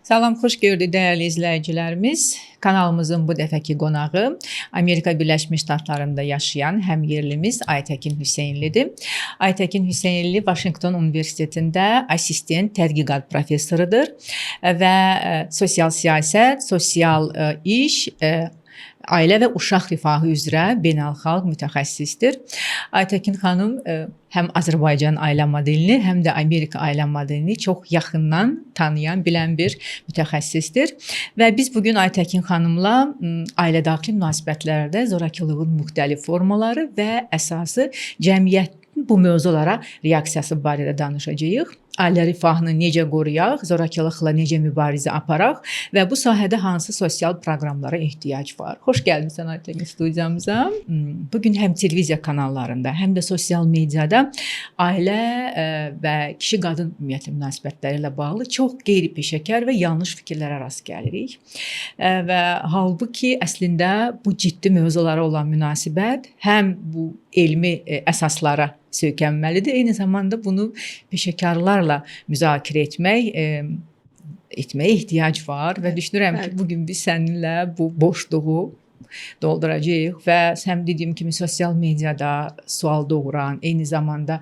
Salam, xoş gördük dəyərli izləyicilərimiz. Kanalımızın bu dəfəki qonağı Amerika Birləşmiş Ştatlarında yaşayan həmyerlimiz Aytəkin Hüseynlidir. Aytəkin Hüseynli Washington Universitetində assistent tədqiqat professorudur və sosial siyasət, sosial iş, ailə və uşaq rifahı üzrə beynəlxalq mütəxəssisdir. Aytəkin xanım həm Azərbaycan ailə modelini, həm də Amerika ailə modelini çox yaxından tanıyan, bilən bir mütəxəssisdir. Və biz bugün Aytəkin xanımla ailə-daxili münasibətlərdə zorakılığın müxtəlif formaları və əsası cəmiyyətin bu mövzulara reaksiyası barədə danışacağıq. Ailə rifahını necə qoruyaq, zorakılıqla necə mübarizə aparaq və bu sahədə hansı sosial proqramlara ehtiyac var. Xoş gəlmisən Aytəkin studiyamıza. Bugün həm televiziya kanallarında, həm də sosial mediada ailə və kişi-qadın ümumiyyətlə münasibətləri ilə bağlı çox qeyri-peşəkar və yanlış fikirlərə rast gəlirik. Və halbuki əslində bu ciddi mövzulara olan münasibət həm bu elmi əsaslara söykənməlidir. Eyni zamanda bunu peşəkarlarla müzakirə etməyə ehtiyac var və düşünürəm ki, bugün biz səninlə bu boşluğu dolduracağıq və həm dediyim kimi sosial mediada sual doğuran, eyni zamanda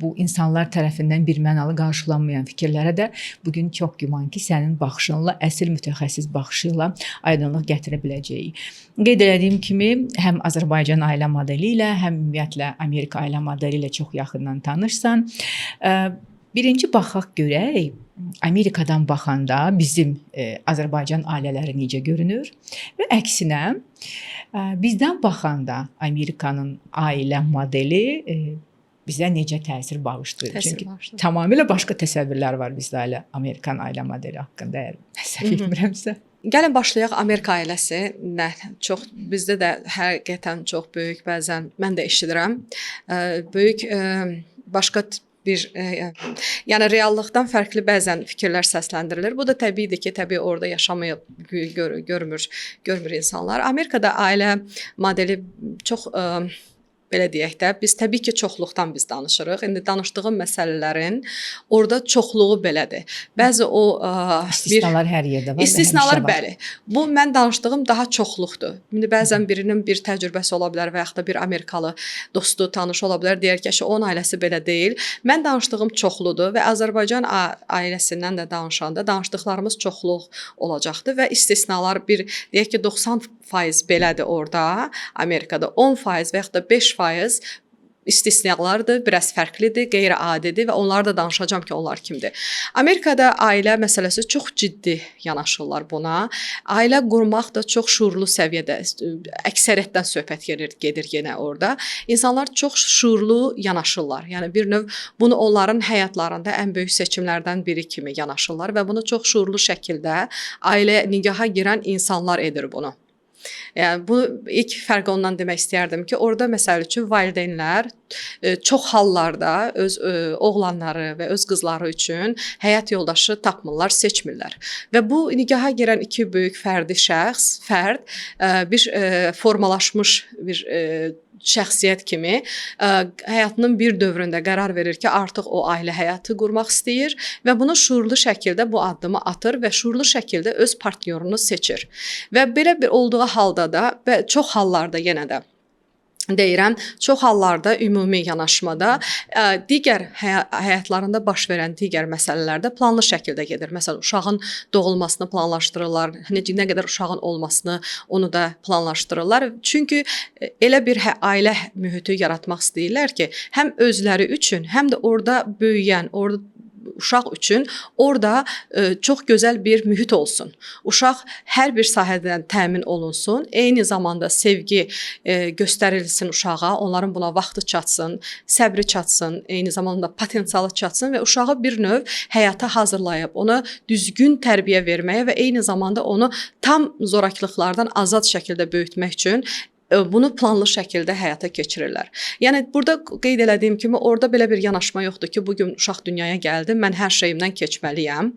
bu insanlar tərəfindən birmənalı qarşılanmayan fikirlərə də bugün çox güman ki, sənin baxışınla, əsl mütəxəssis baxışı ilə aydınlıq gətirə biləcəyik. Qeyd etdiyim kimi, həm Azərbaycan ailə modeli ilə, həm ümumiyyətlə Amerika ailə modeli ilə çox yaxından tanışsan. Birinci baxaq görək, Amerikadan baxanda bizim Azərbaycan ailələri necə görünür və əksinə bizdən baxanda Amerikanın ailə modeli bizə necə təsir bağışlayır. Çünki tamamilə başqa təsəvvürlər var bizdə Amerikan ailə modeli haqqında, əgər səhv etmirəmsə. Gəlin başlayaq Amerika ailəsi. Çox bizdə də həqiqətən çox böyük, bəzən mən də eşidirəm. Böyük başqa yəni reallıqdan fərqli bəzən fikirlər səsləndirilir. Bu da təbiidir ki, orada yaşamayıb görmür insanlar. Amerikada ailə modeli çox belə deyək də, biz təbii ki, çoxluqdan biz danışırıq. İndi danışdığım məsələlərin orada çoxluğu belədir. Bəzi o istisnalar hər yerdə var. İstisnalar bəli. Bu mən danışdığım daha çoxluqdur. İndi bəzən birinin bir təcrübəsi ola bilər və yaxud da bir Amerikalı dostu, tanışı ola bilər, deyər ki, onun ailəsi belə deyil. Mən danışdığım çoxludur və Azərbaycan ailəsindən də danışanda danışdıqlarımız çoxluq olacaqdır və istisnalar bir deyək ki, 90% belədir orada, Amerikada 10% və yaxud da 5% istisnalardır, biraz fərqlidir, qeyri-adidir və onları da danışacağam ki, onlar kimdir. Amerikada ailə məsələsi çox ciddi yanaşırlar buna. Ailə qurmaq da çox şuurlu səviyyədə, əksəriyyətdən söhbət gedir yenə orada. İnsanlar çox şuurlu yanaşırlar. Yəni bir növ bunu onların həyatlarında ən böyük seçimlərdən biri kimi yanaşırlar və bunu çox şuurlu şəkildə ailə nigaha girən insanlar edir bunu. Yəni bu ilk fərqi ondan demək istəyərdim ki, orada məsəl üçün valideynlər çox hallarda öz oğlanları və öz qızları üçün həyat yoldaşı tapmırlar, seçmirlər. Və bu nigaha girən iki böyük fərd bir formalaşmış bir şəxsiyyət kimi həyatının bir dövründə qərar verir ki, artıq o ailə həyatı qurmaq istəyir və bunu şuurlu şəkildə bu addımı atır və şuurlu şəkildə öz partnyorunu seçir. Və belə bir olduğu halda da və çox hallarda yenə də deyirəm, çox hallarda ümumi yanaşmada digər həyatlarında baş verən digər məsələlərdə planlı şəkildə gedir. Məsələn, uşağın doğulmasını planlaşdırırlar, nə qədər uşağın olmasını onu da planlaşdırırlar. Çünki elə bir ailə mühiti yaratmaq istəyirlər ki, həm özləri üçün, həm də orada böyüyən, orada uşaq üçün orada çox gözəl bir mühit olsun. Uşaq hər bir sahədən təmin olunsun, eyni zamanda sevgi göstərilsin uşağa, onların buna vaxtı çatsın, səbri çatsın, eyni zamanda potensialı çatsın və uşağı bir növ həyata hazırlayıb, ona düzgün tərbiyə verməyə və eyni zamanda onu tam zorakılıqlardan azad şəkildə böyütmək üçün bunu planlı şəkildə həyata keçirirlər. Yəni burada qeyd elədiyim kimi orada belə bir yanaşma yoxdur ki, bu gün uşaq dünyaya gəldi, mən hər şeyimdən keçməliyəm.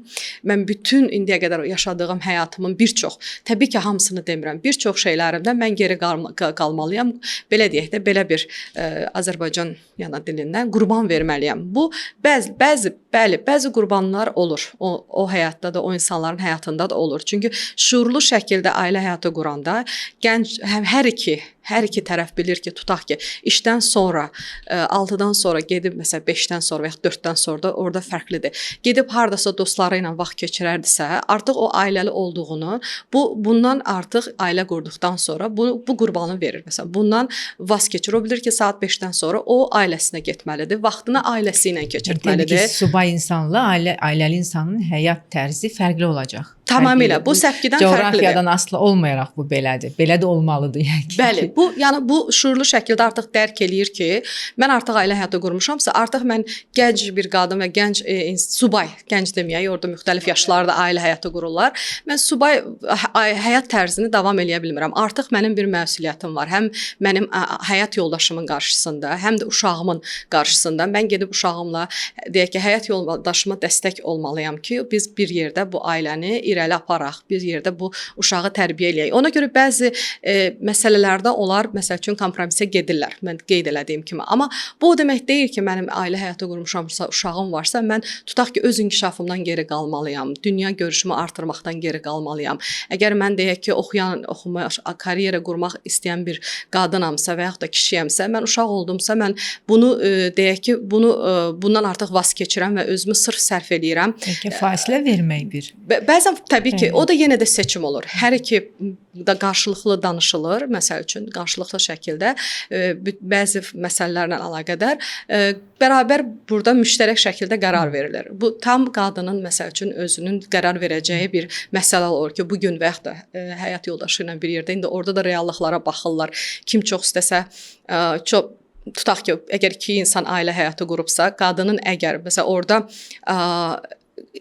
Mən bütün indiyə qədər yaşadığım həyatımın bir çox, təbii ki, hamısını demirəm, bir çox şeylərimdən mən geri qalmalıyam. Belə deyək də, belə bir Azərbaycan dilindən qurban verməliyəm. Bu bəzi qurbanlar olur. O həyatda da, o insanların həyatında da olur. Çünki şuurlu şəkildə ailə həyatı quranda gənc hər iki tərəf bilir ki, tutaq ki, işdən sonra, 6-dan sonra gedib məsələn 5-dən sonra və ya 4-dən sonra da orada fərqlidir. Gedib hardasa dostları ilə vaxt keçirərdisə, artıq o ailəli olduğunu, bundan artıq ailə qurduqdan sonra bu qurbanı verir. Məsələn, bundan vaz keçir. O bilir ki, saat 5-dən sonra o ailəsinə getməlidir, vaxtını ailəsi ilə keçirməlidir. Təbii ki, subay insanla ailəli insanın həyat tərzi fərqli olacaq. Tamamilə. Bu səpkidən fərqlidir. Coğrafiyadan asılı olmayaraq bu belədir. Belə də olmalıdır yəni. Bəli, bu şuurlu şəkildə artıq dərk eləyir ki, mən artıq ailə həyatı qurmuşamsa, artıq mən gənc bir qadın və gənc subay, gənc deməyək, orada müxtəlif yaşlarda ailə həyatı qururlar. Mən subay həyat tərzini davam eləyə bilmirəm. Artıq mənim bir məsuliyyətim var. Həm mənim həyat yoldaşımın qarşısında, həm də uşağımın qarşısında. Mən gedib uşağımla deyək ki, həyat yoldaşıma dəstək olmalıyam ki, biz bir yerdə bu ailəni irəli aparaq, bir yerdə bu uşağı tərbiyə eləyək. Ona görə bəzi məsələlərdə onlar məsəl üçün kompromisə gedirlər. Mən qeyd elədiyim kimi. Amma bu o demək deyil ki, mənim ailə həyatı qurmuşamsa, uşağım varsa, mən tutaq ki, öz inkişafımdan geri qalmalıyam. Dünya görüşümü artırmaqdan geri qalmalıyam. Əgər mən deyək ki, oxumaq, karyera qurmaq istəyən bir qadınamsa və yaxud da kişiyəmsə, mən uşaq oldumsa, mən bunu deyək ki, bundan artıq vaz keçirəm və özümü sırf sərf eləyirəm. Bəlkə fasilə vermək bir. Bəzən təbii ki, o da yenə də seçim olur. Hər iki da qarşılıqlı danışılır, məsəl üçün qarşılıqlı şəkildə bəzi məsələlərlə əlaqədar bərabər burada müştərək şəkildə qərar verilir. Bu tam qadının məsəl üçün özünün qərar verəcəyi bir məsələ olur ki, bu gün və yaxud da həyat yoldaşı ilə bir yerdə indi orada da reallıqlara baxırlar. Kim çox istəsə tutaq ki, əgər iki insan ailə həyatı qurubsa, qadının əgər məsəl orada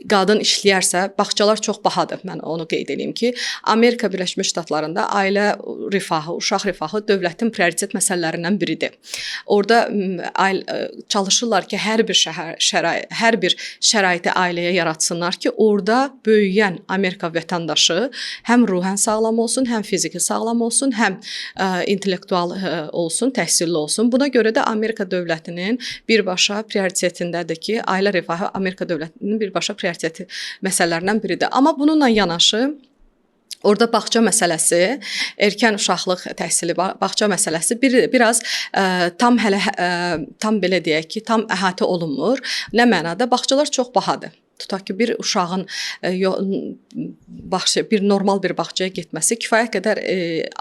qadın işləyərsə, bağçalar çox bahadır. Mən onu qeyd edeyim ki, Amerika Birləşmiş Ştatlarında ailə rifahı, uşaq rifahı dövlətin prioritet məsələlərindən biridir. Orada çalışırlar ki, hər bir şəraiti ailəyə yaratsınlar ki, orada böyüyən Amerika vətəndaşı həm ruhən sağlam olsun, həm fiziki sağlam olsun, həm intellektual olsun, təhsilli olsun. Buna görə də Amerika dövlətinin birbaşa prioritetindədir ki, ailə rifahı Amerika dövlətinin birbaşa prioriteti məsələlərindən biridir. Amma bununla yanaşı orada bağça məsələsi, erkən uşaqlıq təhsili, bağça məsələsi biraz tam belə deyək ki, tam əhatə olunmur. Nə mənada? Bağçalar çox bahadır. Tutaq ki, bir uşağın bir normal bir bağçaya getməsi kifayət qədər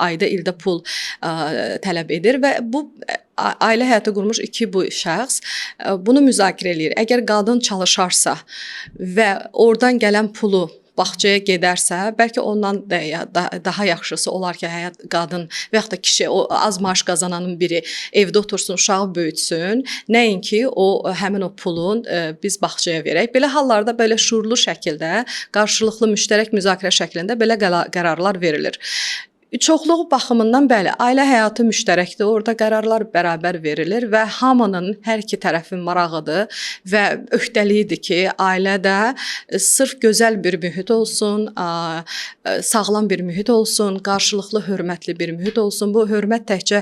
ayda, ildə pul tələb edir və bu ailə həyatı qurmuş bu şəxs bunu müzakirə eləyir. Əgər qadın çalışarsa və oradan gələn pulu bağçaya gedərsə, bəlkə ondan daha yaxşısı olar ki, qadın və yaxud da kişi, o az maaş qazananın biri evdə otursun, uşağı böyütsün, nəinki həmin o pulun biz bağçaya verək. Belə hallarda belə şuurlu şəkildə, qarşılıqlı müştərək müzakirə şəklində belə qərarlar verilir. Çoxluğu baxımından bəli, ailə həyatı müştərəkdir. Orada qərarlar bərabər verilir və hamının, hər iki tərəfin marağıdır və öhdəliyidir ki, ailədə sırf gözəl bir mühit olsun, sağlam bir mühit olsun, qarşılıqlı hörmətli bir mühit olsun. Bu hörmət təkcə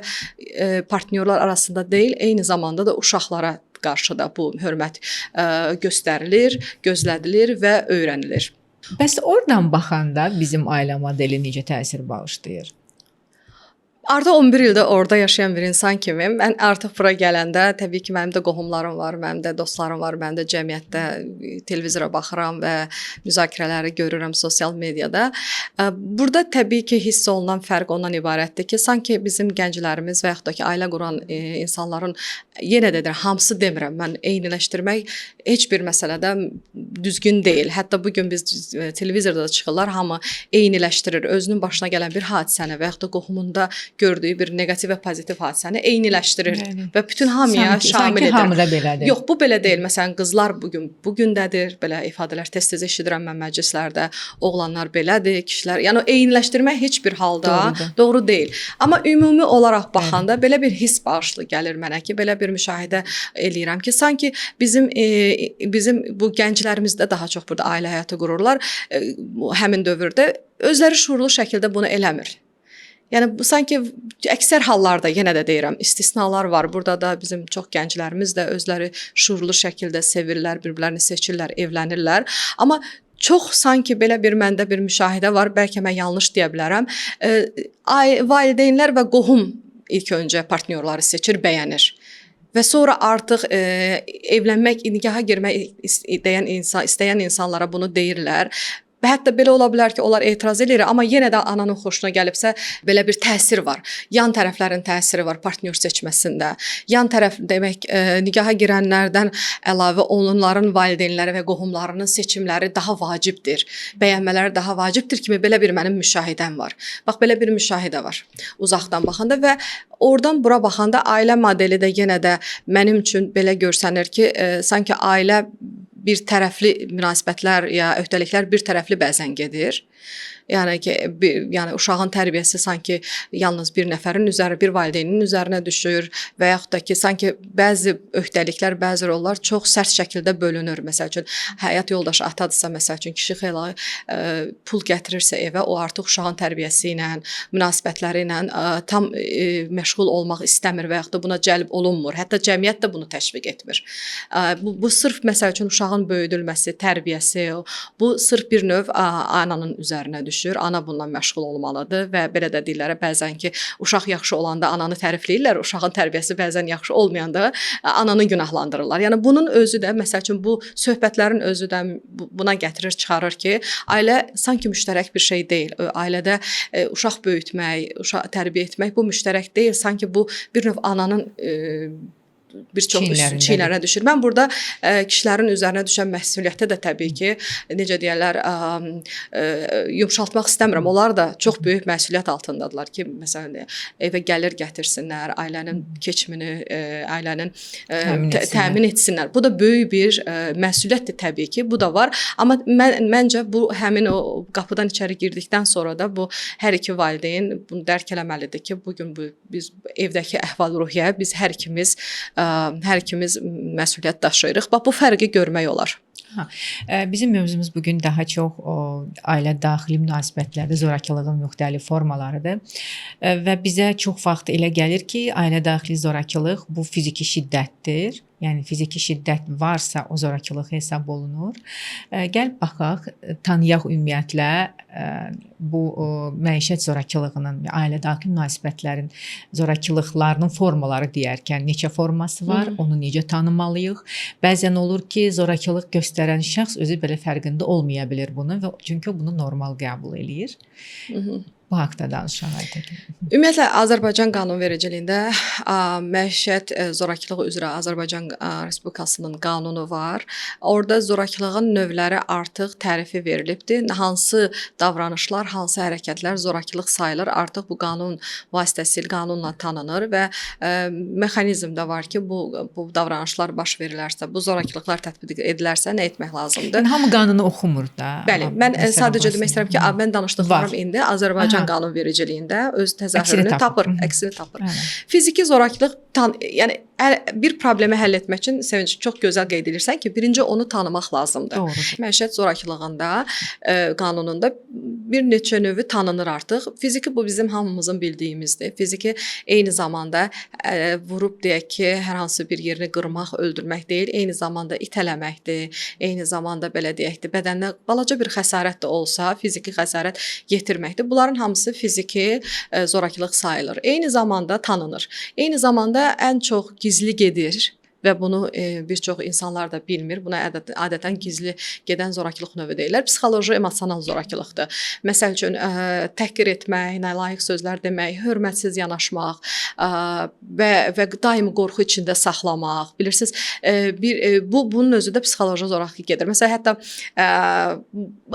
partnyorlar arasında deyil, eyni zamanda da uşaqlara qarşı da bu hörmət göstərilir, gözlədilir və öyrənilir. Bəs oradan baxanda bizim ailə modeli necə təsir bağışlayır? Artıq 11 ildə orada yaşayan bir insan kimi mən artıq bura gələndə təbii ki, mənim də qohumlarım var, mənim də dostlarım var, mənim də cəmiyyətdə televizora baxıram və müzakirələri görürəm sosial mediada. Burada təbii ki, hiss olunan fərq ondan ibarətdir ki, sanki bizim gənclərimiz və yaxud da ki, ailə quran insanların yenə də deyirəm, hamısı demirəm. Mən eyniləşdirmək heç bir məsələdə düzgün deyil. Hətta bu gün biz televizorda da çıxırlar, hamı eyniləşdirir. Özünün başına gələn bir hadisəni və yaxud da qohumunda gördüyü bir neqativ və pozitiv hadisəni eyniləşdirir və bütün hamıya şamil edir. Hamıda belədir. Yox, bu belə deyil. Məsələn, qızlar bu gündədir. Belə ifadələr tez-tez eşidirəm mən məclislərdə. Oğlanlar belədir, kişilər. Yəni eyniləşdirmək heç bir halda doğru deyil. Amma ümumi olaraq baxanda belə bir hiss bağışlı gəlir mənə ki, belə bir müşahidə eləyirəm ki, sanki bizim bu gənclərimizdə daha çox burada ailə həyatı qururlar. Həmin dövrdə özləri şuurlu şəkildə bunu eləmir. Yəni bu sanki əksər hallarda yenə də deyirəm, istisnalar var. Burada da bizim çox gənclərimiz də özləri şuurlu şəkildə sevirlər, bir-birlərini seçirlər, evlənirlər. Amma çox sanki belə bir məndə bir müşahidə var, bəlkə mən yanlış deyə bilərəm. Valideynlər və qohum ilk öncə partnyorları seçir, bəyənir. Və sonra artıq evlənmək, nikaha girmək istəyən insanlara bunu deyirlər. Və hətta belə ola bilər ki, onlar etiraz edir, amma yenə də ananın xoşuna gəlibsə, belə bir təsir var. Yan tərəflərin təsiri var partnyor seçməsində. Yan tərəf demək, nikaha girənlərdən əlavə onların valideynləri və qohumlarının seçimləri daha vacibdir. Bəyənmələri daha vacibdir kimi belə bir mənim müşahidəm var. Bax, belə bir müşahidə var uzaqdan baxanda və oradan bura baxanda ailə modeli də yenə də mənim üçün belə görsənir ki, sanki ailə bir tərəfli münasibətlər ya öhdəliklər bir tərəfli bəzən gedir. Yəni ki, yəni uşağın tərbiyəsi sanki yalnız bir nəfərin üzərinə, bir valideynin üzərinə düşür və yaxud da ki, sanki bəzi öhdəliklər, bəzi rollar çox sərt şəkildə bölünür. Məsəl üçün, həyat yoldaşı atadırsa, məsəl üçün, kişi xeyli pul gətirirsə evə, o artıq uşağın tərbiyəsi ilə, münasibətləri ilə tam məşğul olmaq istəmir və yaxud da buna cəlb olunmur. Hətta cəmiyyət də bunu təşviq etmir. Bu sırf, məsəl üçün, uşağın böyüdülməsi, tərbiyəsi, bu sırf bir növ ananın üzərinə düşür. Ana bundan məşğul olmalıdır və belə də deyirlər, bəzən ki, uşaq yaxşı olanda ananı tərifləyirlər, uşağın tərbiyəsi bəzən yaxşı olmayanda ananı günahlandırırlar. Yəni bunun özü də, məsəl üçün, bu söhbətlərin özü də buna gətirir, çıxarır ki, ailə sanki müştərək bir şey deyil. Ailədə uşaq böyütmək, uşaq tərbiyə etmək bu müştərək deyil. Sanki bu bir növ ananın bir çox çiyinlərinə düşür. Mən burada kişilərin üzərinə düşən məsuliyyətə də təbii ki, necə deyirlər, yumşaltmaq istəmirəm. Onlar da çox böyük məsuliyyət altındadılar ki, məsələn, evə gəlir gətirsinlər, ailənin keçimini, ailənin təmin etsinlər. Bu da böyük bir məsuliyyətdir təbii ki, bu da var. Amma məncə bu həmin o qapıdan içəri girdikdən sonra da bu hər iki valideyn bunu dərk eləməlidir ki, bugün biz evdəki əhval-ruhiyyə biz hər ikimiz məsuliyyət daşıyırıq. Bax, bu fərqi görmək olar. Bizim mövzumuz bugün daha çox ailə daxili münasibətlərdə zorakılığın müxtəlif formalarıdır və bizə çox vaxt elə gəlir ki, ailə daxili zorakılıq bu fiziki şiddətdir. Yəni fiziki şiddət varsa o zorakılıq hesab olunur. Gəl baxaq, tanıyaq ümumiyyətlə bu məişət zorakılığının, ailə daxili münasibətlərin zorakılıqlarının formaları deyərkən neçə forması var, onu necə tanımalıyıq? Bəzən olur ki, zorakılıq göstərən şəxs özü belə fərqində olmaya bilir bunu və çünki bunu normal qəbul eləyir. Bu haqda danışaq Aytəkin. Ümumiyyətlə, Azərbaycan qanunvericiliyində məişət zorakılığı üzrə Azərbaycan Respublikasının qanunu var. Orada zorakılığın növləri artıq tərifi verilibdir. Hansı davranışlar, hansı hərəkətlər zorakılıq sayılır, artıq bu qanun vasitəsilə qanunla tanınır və mexanizm də var ki, bu davranışlar baş verilərsə, bu zorakılıqlar tətbiq edilərsə, nə etmək lazımdır? Yəni, hamı qanunu oxumur da. Bəli, mən sadəcə demək istəyirəm ki, mən danışdıqlarım indi Azərbaycan qanunvericiliyində öz təzahürünü tapır, əksini tapır. Fiziki zorakılıq, yəni bir problemi həll etmək üçün Sevinç çox gözəl qeyd edirsən ki, birinci onu tanımaq lazımdır. Doğrudur. Məişət zorakılığında qanununda bir neçə növü tanınır artıq. Fiziki bu bizim hamımızın bildiyimizdir. Fiziki eyni zamanda vurub deyək ki, hər hansı bir yerini qırmaq, öldürmək deyil, eyni zamanda itələməkdir, eyni zamanda belə deyək ki, bədəndə balaca bir xəsarət də olsa, fiziki xəsarət yetirməkdir. Bunların hamısı fiziki zorakılıq sayılır. Eyni zamanda tanınır. Eyni zamanda ən çox gizli gedir və bunu bir çox insanlar da bilmir. Buna adətən gizli gedən zorakılıq növü deyirlər. Psixoloji, emosional zorakılıqdır. Məsəl üçün təhqir etmək, nalayiq sözlər demək, hörmətsiz yanaşmaq və daimi qorxu içində saxlamaq. Bilirsiniz, bunun özü də psixoloji zorakılıq gedir. Məsələn, hətta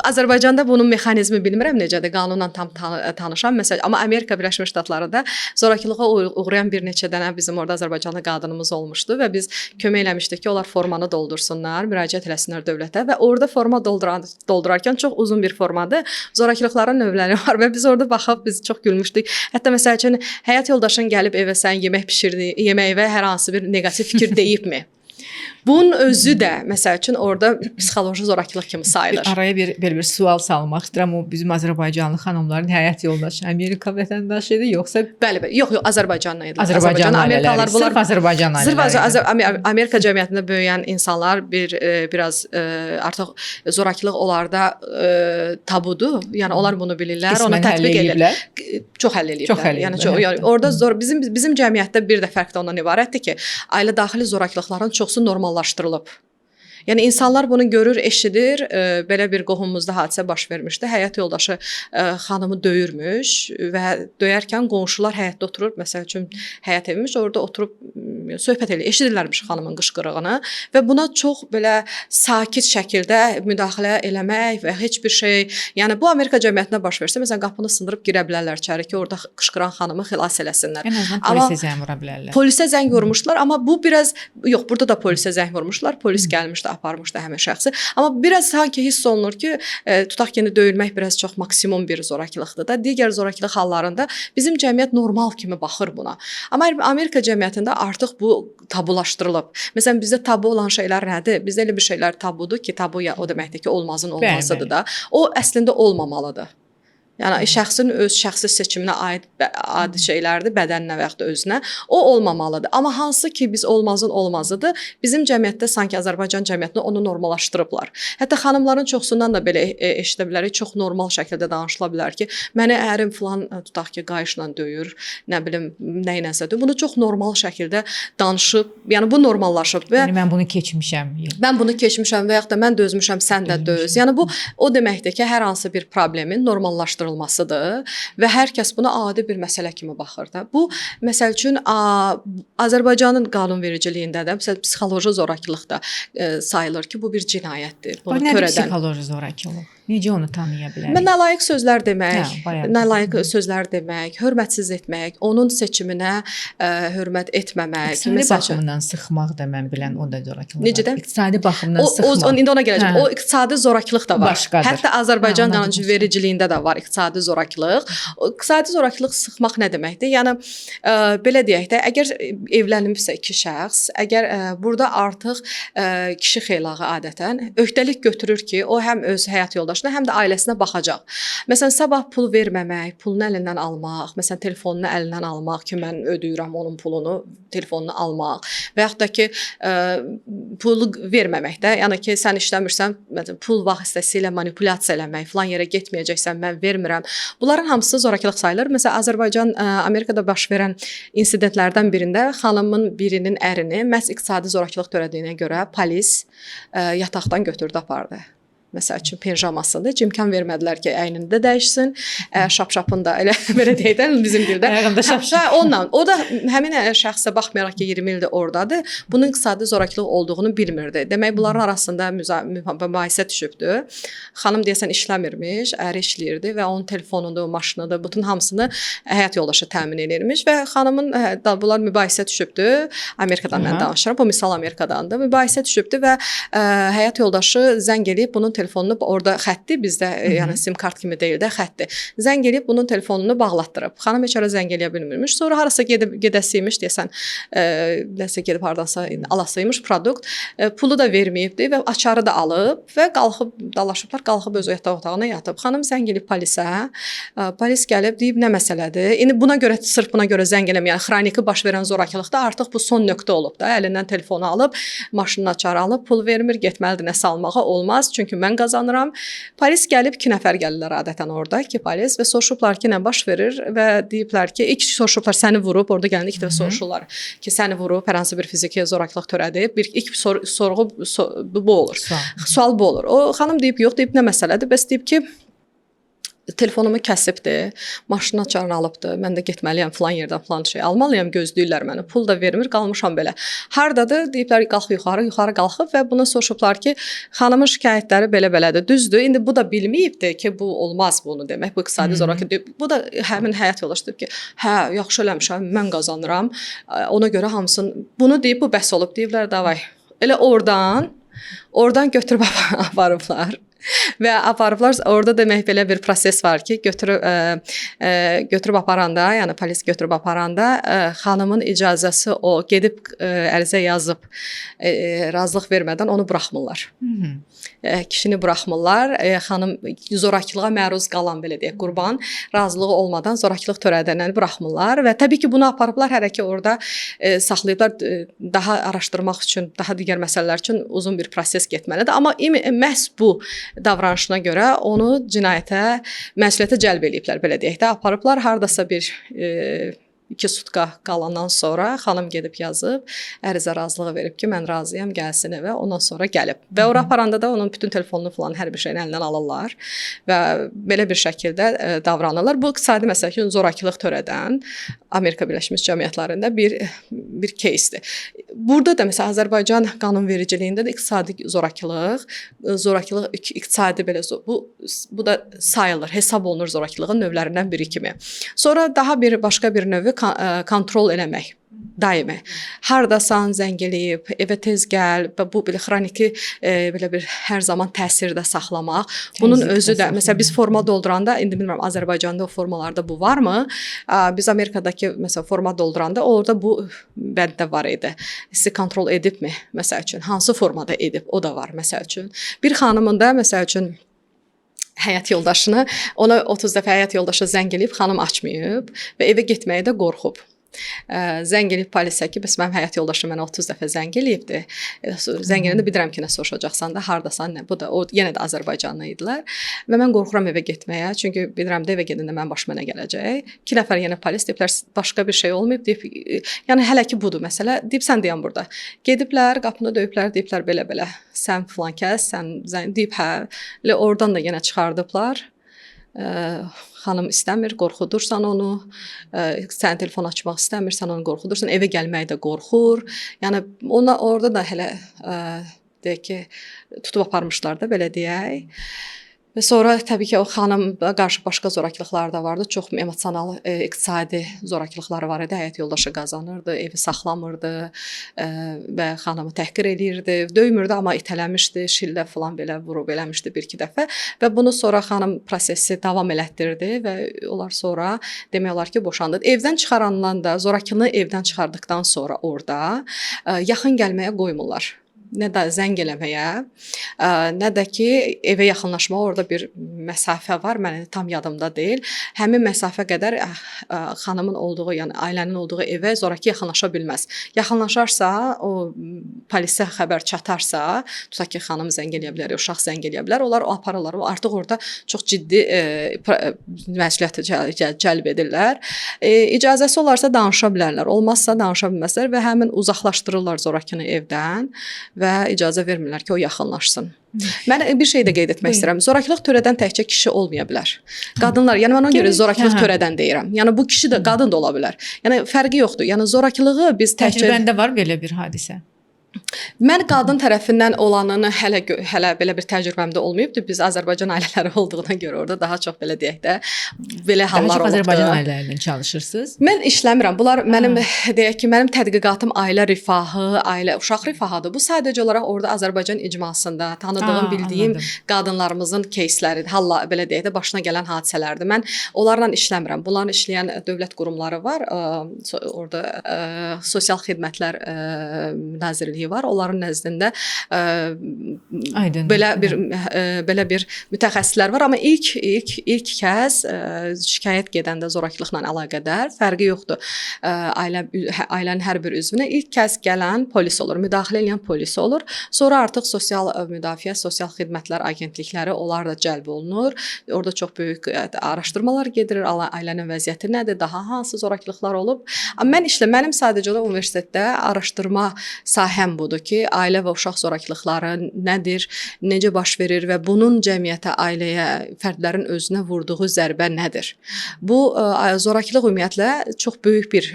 Azərbaycanda bunun mexanizmi bilmirəm necədir, qanunla tam tanışam. Məsələn, amma Amerika Birləşmiş Ştatlarında zorakılığa uğrayan bir neçə dənə bizim orada Azərbaycanlı qadınımız olmuşdu və biz kömək eləmişdik ki, onlar formanı doldursunlar, müraciət eləsinlər dövlətə və orada forma doldurarkən çox uzun bir formadır. Zorakılıqların növləri var və biz orada baxıb biz çox gülmüşdük. Hətta məsəl üçün həyat yoldaşın gəlib evə sən yemək bişirdi, yeməyə hər hansı bir neqativ fikir deyibmi? Bunun özü də məsəl üçün orada psixoloji zorakılıq kimi sayılır. Araya bir sual salmaq istəyirəm. O bizim Azərbaycanlı xanımların həyat yoldaşı Amerika vətəndaşı idi, yoxsa Bəli, yox, Azərbaycanlı idi. Azərbaycan ailələri, sırf Azərbaycan ailələri. Amerika cəmiyyətində böyüyən insanlar biraz artıq zorakılıq onlarda tabudur. Yəni onlar bunu bilirlər, onu tətbiq edirlər. Çox həll eləyiblər. Yəni orada bizim cəmiyyətdə bir də fərq də ondan ibarətdir ki, ailə daxili zorakılıqların çoxsu normallaşdırılıb. Yəni insanlar bunu görür, eşidir. Belə bir qohumumuzda hadisə baş vermişdi. Həyat yoldaşı xanımı döyürmüş və döyərkən qonşular həyətdə oturur. Məsəl üçün həyət evmiş, orada oturub söhbət eləyir. Eşidirlərmiş xanımın qışqırığını və buna çox belə sakit şəkildə müdaxilə eləmək və heç bir şey, yəni bu Amerika cəmiyyətinə baş versə, məsələn qapını sındırıb girə bilərlər içəri ki, orada qışqıran xanımı xilas eləsinlər. Ən azından polisə zəng vura bilərlər. Polisə zəng vurmuşlar, amma bu biraz burada da polisə zəng vurmuşlar. Polis gəlmişdi, aparmışdı həmin şəxsi. Amma biraz sanki hiss olunur ki, tutaq ki, döyülmək biraz çox maksimum bir zorakılıqdır da. Digər zorakılıq hallarında bizim cəmiyyət normal kimi baxır buna. Amma Amerika cəmiyyətində artıq bu tabulaşdırılıb. Məsələn, bizdə tabu olan şeylər nədir? Bizdə elə bir şeylər tabudur ki, tabu o deməkdir ki, olmazın olmazıdır da. O əslində olmamalıdır. Yəni şəxsin öz şəxsi seçiminə aid adi şeylərdir, bədəninə və ya da özünə. O olmamalıdır. Amma hansı ki biz olmazın olmazıdır, bizim cəmiyyətdə sanki Azərbaycan cəmiyyətində onu normallaşdırıblar. Hətta xanımların çoxsundan da belə eşidə bilərik, çox normal şəkildə danışıla bilər ki, məni ərim filan tutaq ki, qayışla döyür, nə bilim, nə iləsədir. Bunu çox normal şəkildə danışıb, yəni bu normallaşıb və yəni mən bunu keçmişəm. Mən bunu keçmişəm və ya da mən dözmüşəm, sən də döz. Yəni bu o deməkdir ki, hər hansı bir problemin normallaşdırılmasıdır və hər kəs buna adi bir məsələ kimi baxır da. Bu məsəl üçün Azərbaycanın qanunvericiliyində də məsələn psixoloji zorakılıq da sayılır ki, bu bir cinayətdir. Bunu törədən psixoloji zorakılıq. Necə onu tanıya bilərik? Nalayiq sözlər demək, nalayiq sözlər demək, hörmətsiz etmək, onun seçiminə hörmət etməmək, İqtisadi baxımdan sıxmaq da mən bilən o da zorakılıq. Necə də? İqtisadi baxımdan sıxmaq. İndi ona gələcəm. O iqtisadi zorakılıq da var. Başqadır. Hətta Azərbaycan qanunvericiliyində də var iqtisadi zorakılıq. İqtisadi zorakılıq sıxmaq nə deməkdir? Yəni belə deyək də, əgər evlənibsə iki şəxs, əgər burada artıq kişi xeylağı adətən öhdəlik götürür ki, o həm öz həyat yoldaşına, həm də ailəsinə baxacaq. Məsələn, sabah pul verməmək, pulunu əlindən almaq, məsələn, telefonunu əlindən almaq ki, mən ödəyirəm onun pulunu, telefonunu almaq və yaxud da ki, pulu verməmək də, yəni ki, sən işləmirsən, məsələn, pul vasitəsilə manipulyasiya eləmək, filan yerə getməyəcəksən, mən vermirəm. Bunların hamısı zorakılıq sayılır. Məsələn, Azərbaycan, Amerikada baş verən insidentlərdən birində xanımın birinin ərini məhz iqtisadi zorakılıq törədiyinə görə polis yataqdan götürdü, apardı. Məsəl üçün pijamasında heç imkan vermədilər ki, əynini də dəyişsin, şapşapını da elə belə deyək də bizim dildə. Ayağında şapşap. Ondan, o da həmin şəxsə baxmayaraq ki, 20 ildir ordadır, bunun iqtisadi zorakılıq olduğunu bilmirdi. Demək, bunların arasında mübahisə düşübdü. Xanım deyəsən işləmirmiş, əri işləyirdi və onun telefonudur, maşınıdır, bütün hamısını həyat yoldaşı təmin edirmiş və xanımın bunlar mübahisə düşübdü. Amerikadan mən danışıram, bu misal Amerikadandır. Mübahisə düşübdü və həyat yoldaşı zəng edib bunun telefonunu orada xətti bizdə, yəni sim kart kimi deyil də xətti. Zəng edib bunun telefonunu bağlatdırıb. Xanım heç ara zəng eləyə bilmirmiş. Sonra harasa gedəsiymiş deyəsən, nəsə gedib hardansa alasıymış produkt. Pulu da verməyibdi və açarı da alıb və qalxıb dalaşıblar, qalxıb öz yataq otağına yatıb. Xanım zəng edib polisə. Polis gəlib deyib nə məsələdir? İndi buna görə sırf buna görə zəng eləməyən xroniki baş verən zorakılıqda artıq bu son nöqtə olub da. Əlindən telefonu alıb, maşının açarı alıb, pul vermir, getməlidir nəsə almağa olmaz. Çünki mən qazanıram. Polis gəlib 2 nəfər gəlirlər adətən orada, 2 polis və soruşublar ki, nə baş verir və deyiblər ki, ilk soruşublar səni vurub, orada gələndə 2 dəfə soruşurlar ki, səni vurub, hər hansı bir fiziki zorakılıq törədib. İlk sorğu bu olur. Sual bu olur. O xanım deyib, yox, deyib nə məsələdir? Bəs deyib ki, telefonumu kəsibdi, maşını açarını alıbdı, mən də getməliyəm filan yerdən filan şey almalıyam, gözləyirlər məni, pul da vermir, qalmışam belə. Hardadır? Deyiblər, qalx yuxarı qalxıb və buna soruşublar ki, xanımın şikayətləri belə-belədir, düzdür. İndi bu da bilməyibdi ki, bu olmaz bunu demək, bu iqtisadi zorakılıq. Bu da həmin həyat yoldaşı deyib ki, hə, yaxşı eləmişəm, mən qazanıram, ona görə hamısını, bunu deyib, bu bəs olub, deyiblər, davay. Elə oradan götürüb aparıblar. Və aparıblar, orada demək belə bir proses var ki, götürüb aparanda, yəni polis götürüb aparanda xanımın icazəsi o gedib ərizə yazıb razılıq vermədən onu buraxmırlar. Kişini buraxmırlar. Xanım zorakılığa məruz qalan belə deyək, qurban razılığı olmadan zorakılıq törədənəni buraxmırlar və təbii ki, bunu aparıblar hələ ki orada saxlayıblar daha araşdırmaq üçün, daha digər məsələlər üçün uzun bir proses getməlidir. Amma məhz bu davranışına görə onu cinayətə, məsuliyyətə cəlb eləyiblər, belə deyək də, aparıblar hardasa bir 2 sutka qalandan sonra xanım gedib yazıb, ərizə razılığı verib ki, mən razıyam, gəlsin evə, ondan sonra gəlib. Və ora aparanda da onun bütün telefonunu falan hər bir şeyini əlindən alırlar və belə bir şəkildə davranırlar. Bu iqtisadi məsələ üçün zorakılıq törədən Amerika Birləşmiş Cəmiyyətlərində bir keysdir. Burada da məsələn Azərbaycan qanunvericiliyində də iqtisadi zorakılıq iqtisadi belə bu da sayılır, hesab olunur zorakılığın növlərindən biri kimi. Sonra daha başqa bir növü kontrol eləmək. Daimi. Hardasan, zəng eləyib, evə tez gəl və bu belə xroniki belə bir hər zaman təsirdə saxlamaq. Bunun özü də məsələn biz forma dolduranda indi bilmirəm Azərbaycanda o formalarda bu varmı? Biz Amerikadakı məsələn forma dolduranda orada bu bənddə var idi. Sizi kontrol edibmi? Məsəl üçün hansı formada edib? O da var məsəl üçün. Bir xanımın da məsəl üçün həyat yoldaşını ona 30 dəfə həyat yoldaşı zəng eləyib, xanım açmayıb və evə getməyə də qorxub. Zəng eləyib polisə ki, bəs mənim həyat yoldaşım mənə 30 dəfə zəng eləyibdi. Zəng eləyəndə bilirəm ki, nə soruşacaqsan da, hardasan, nə? Bu da yenə də Azərbaycanlı idilər və mən qorxuram evə getməyə, çünki bilirəm də evə gedəndə mənim başıma nə gələcək. 2 nəfər yenə polis deyiblər, başqa bir şey olmayıb, deyib, yəni hələ ki budur məsələ. Deyib sən dayan burada. Gediblər, qapını döyüblər, deyiblər belə-belə. Sən filan kəs, sən deyib hə. Elə oradan da yenə çıxardıblar. Xanım istəmir, qorxudursan onu, sən telefon açmaq istəmirsən, onu qorxudursan, evə gəlməyi də qorxur. Yəni ona orada da hələ deyək ki, tutub aparmışlar da belə deyək. Və sonra təbii ki, o xanım qarşı başqa zorakılıqlar da vardı. Çox emosional, iqtisadi zorakılıqları var idi. Həyat yoldaşı qazanırdı, evi saxlamırdı və xanımı təhqir eləyirdi. Döymürdü, amma itələmişdi, şillə falan belə vurub eləmişdi 1-2 dəfə. Və bunu sonra xanım prosesi davam elətdirdi və onlar sonra demək olar ki, boşandı. Evdən çıxarandan da, zorakını evdən çıxardıqdan sonra orada yaxın gəlməyə qoymurlar. Nə də zəng eləməyə, nə də ki, evə yaxınlaşmağa orada bir məsafə var, mən tam yadımda deyil. Həmin məsafə qədər xanımın olduğu, yəni ailənin olduğu evə zoraki yaxınlaşa bilməz. Yaxınlaşarsa, o polisə xəbər çatarsa, tutaq ki, xanım zəng eləyə bilər, uşaq zəng eləyə bilər, onlar o aparırlar. Artıq orada çox ciddi məsuliyyət cəlb edirlər. İcazəsi olarsa danışa bilərlər, olmazsa danışa bilməzlər və həmin uzaqlaşdırırlar zorakını evdən və icazə vermirlər ki, o yaxınlaşsın. Mən bir şey də qeyd etmək istəyirəm. Zorakılıq törədən təkcə kişi olmaya bilər. Qadınlar, yəni mən ona görə zorakılıq törədən deyirəm. Yəni bu kişi də, qadın da ola bilər. Yəni fərqi yoxdur. Yəni zorakılığı biz təkcə təcrübəndə var belə bir hadisə. Mən qadın tərəfindən olanını hələ belə bir təcrübəmdə olmayıbdı. Biz Azərbaycan ailələri olduğuna görə orada daha çox belə deyək də belə hallar olubdu. Azərbaycan ailələrlə çalışırsınız? Mən işləmirəm. Bunlar mənim deyək ki, mənim tədqiqatım ailə rifahı, uşaq rifahıdır. Bu sadəcə olaraq orada Azərbaycan icmasında tanıdığım, bildiyim qadınlarımızın keysləri, belə deyək də başına gələn hadisələrdir. Mən onlarla işləmirəm. Bunların işləyən dövlət qurumları var. Orada Sosial Xidmətlər Nazirliyi var. onların nəzdində Aydın. belə bir mütəxəssislər var, amma ilk kəz şikayət gedəndə zorakılıqla əlaqədar fərqi yoxdur. Ailənin hər bir üzvünə ilk kəz gələn polis olur, müdaxilə edən polis olur. Sonra artıq sosial müdafiə, sosial xidmətlər agentlikləri onlar da cəlb olunur. Orada çox böyük araşdırmalar gedir. Ailənin vəziyyəti nədir, daha hansı zorakılıqlar olub. Amma mənim sadəcə də universitetdə araşdırma sahəm budur ki, ailə və uşaq zorakılıqları nədir, necə baş verir və bunun cəmiyyətə, ailəyə, fərdlərin özünə vurduğu zərbə nədir? Bu zorakılıq ümumiyyətlə çox böyük bir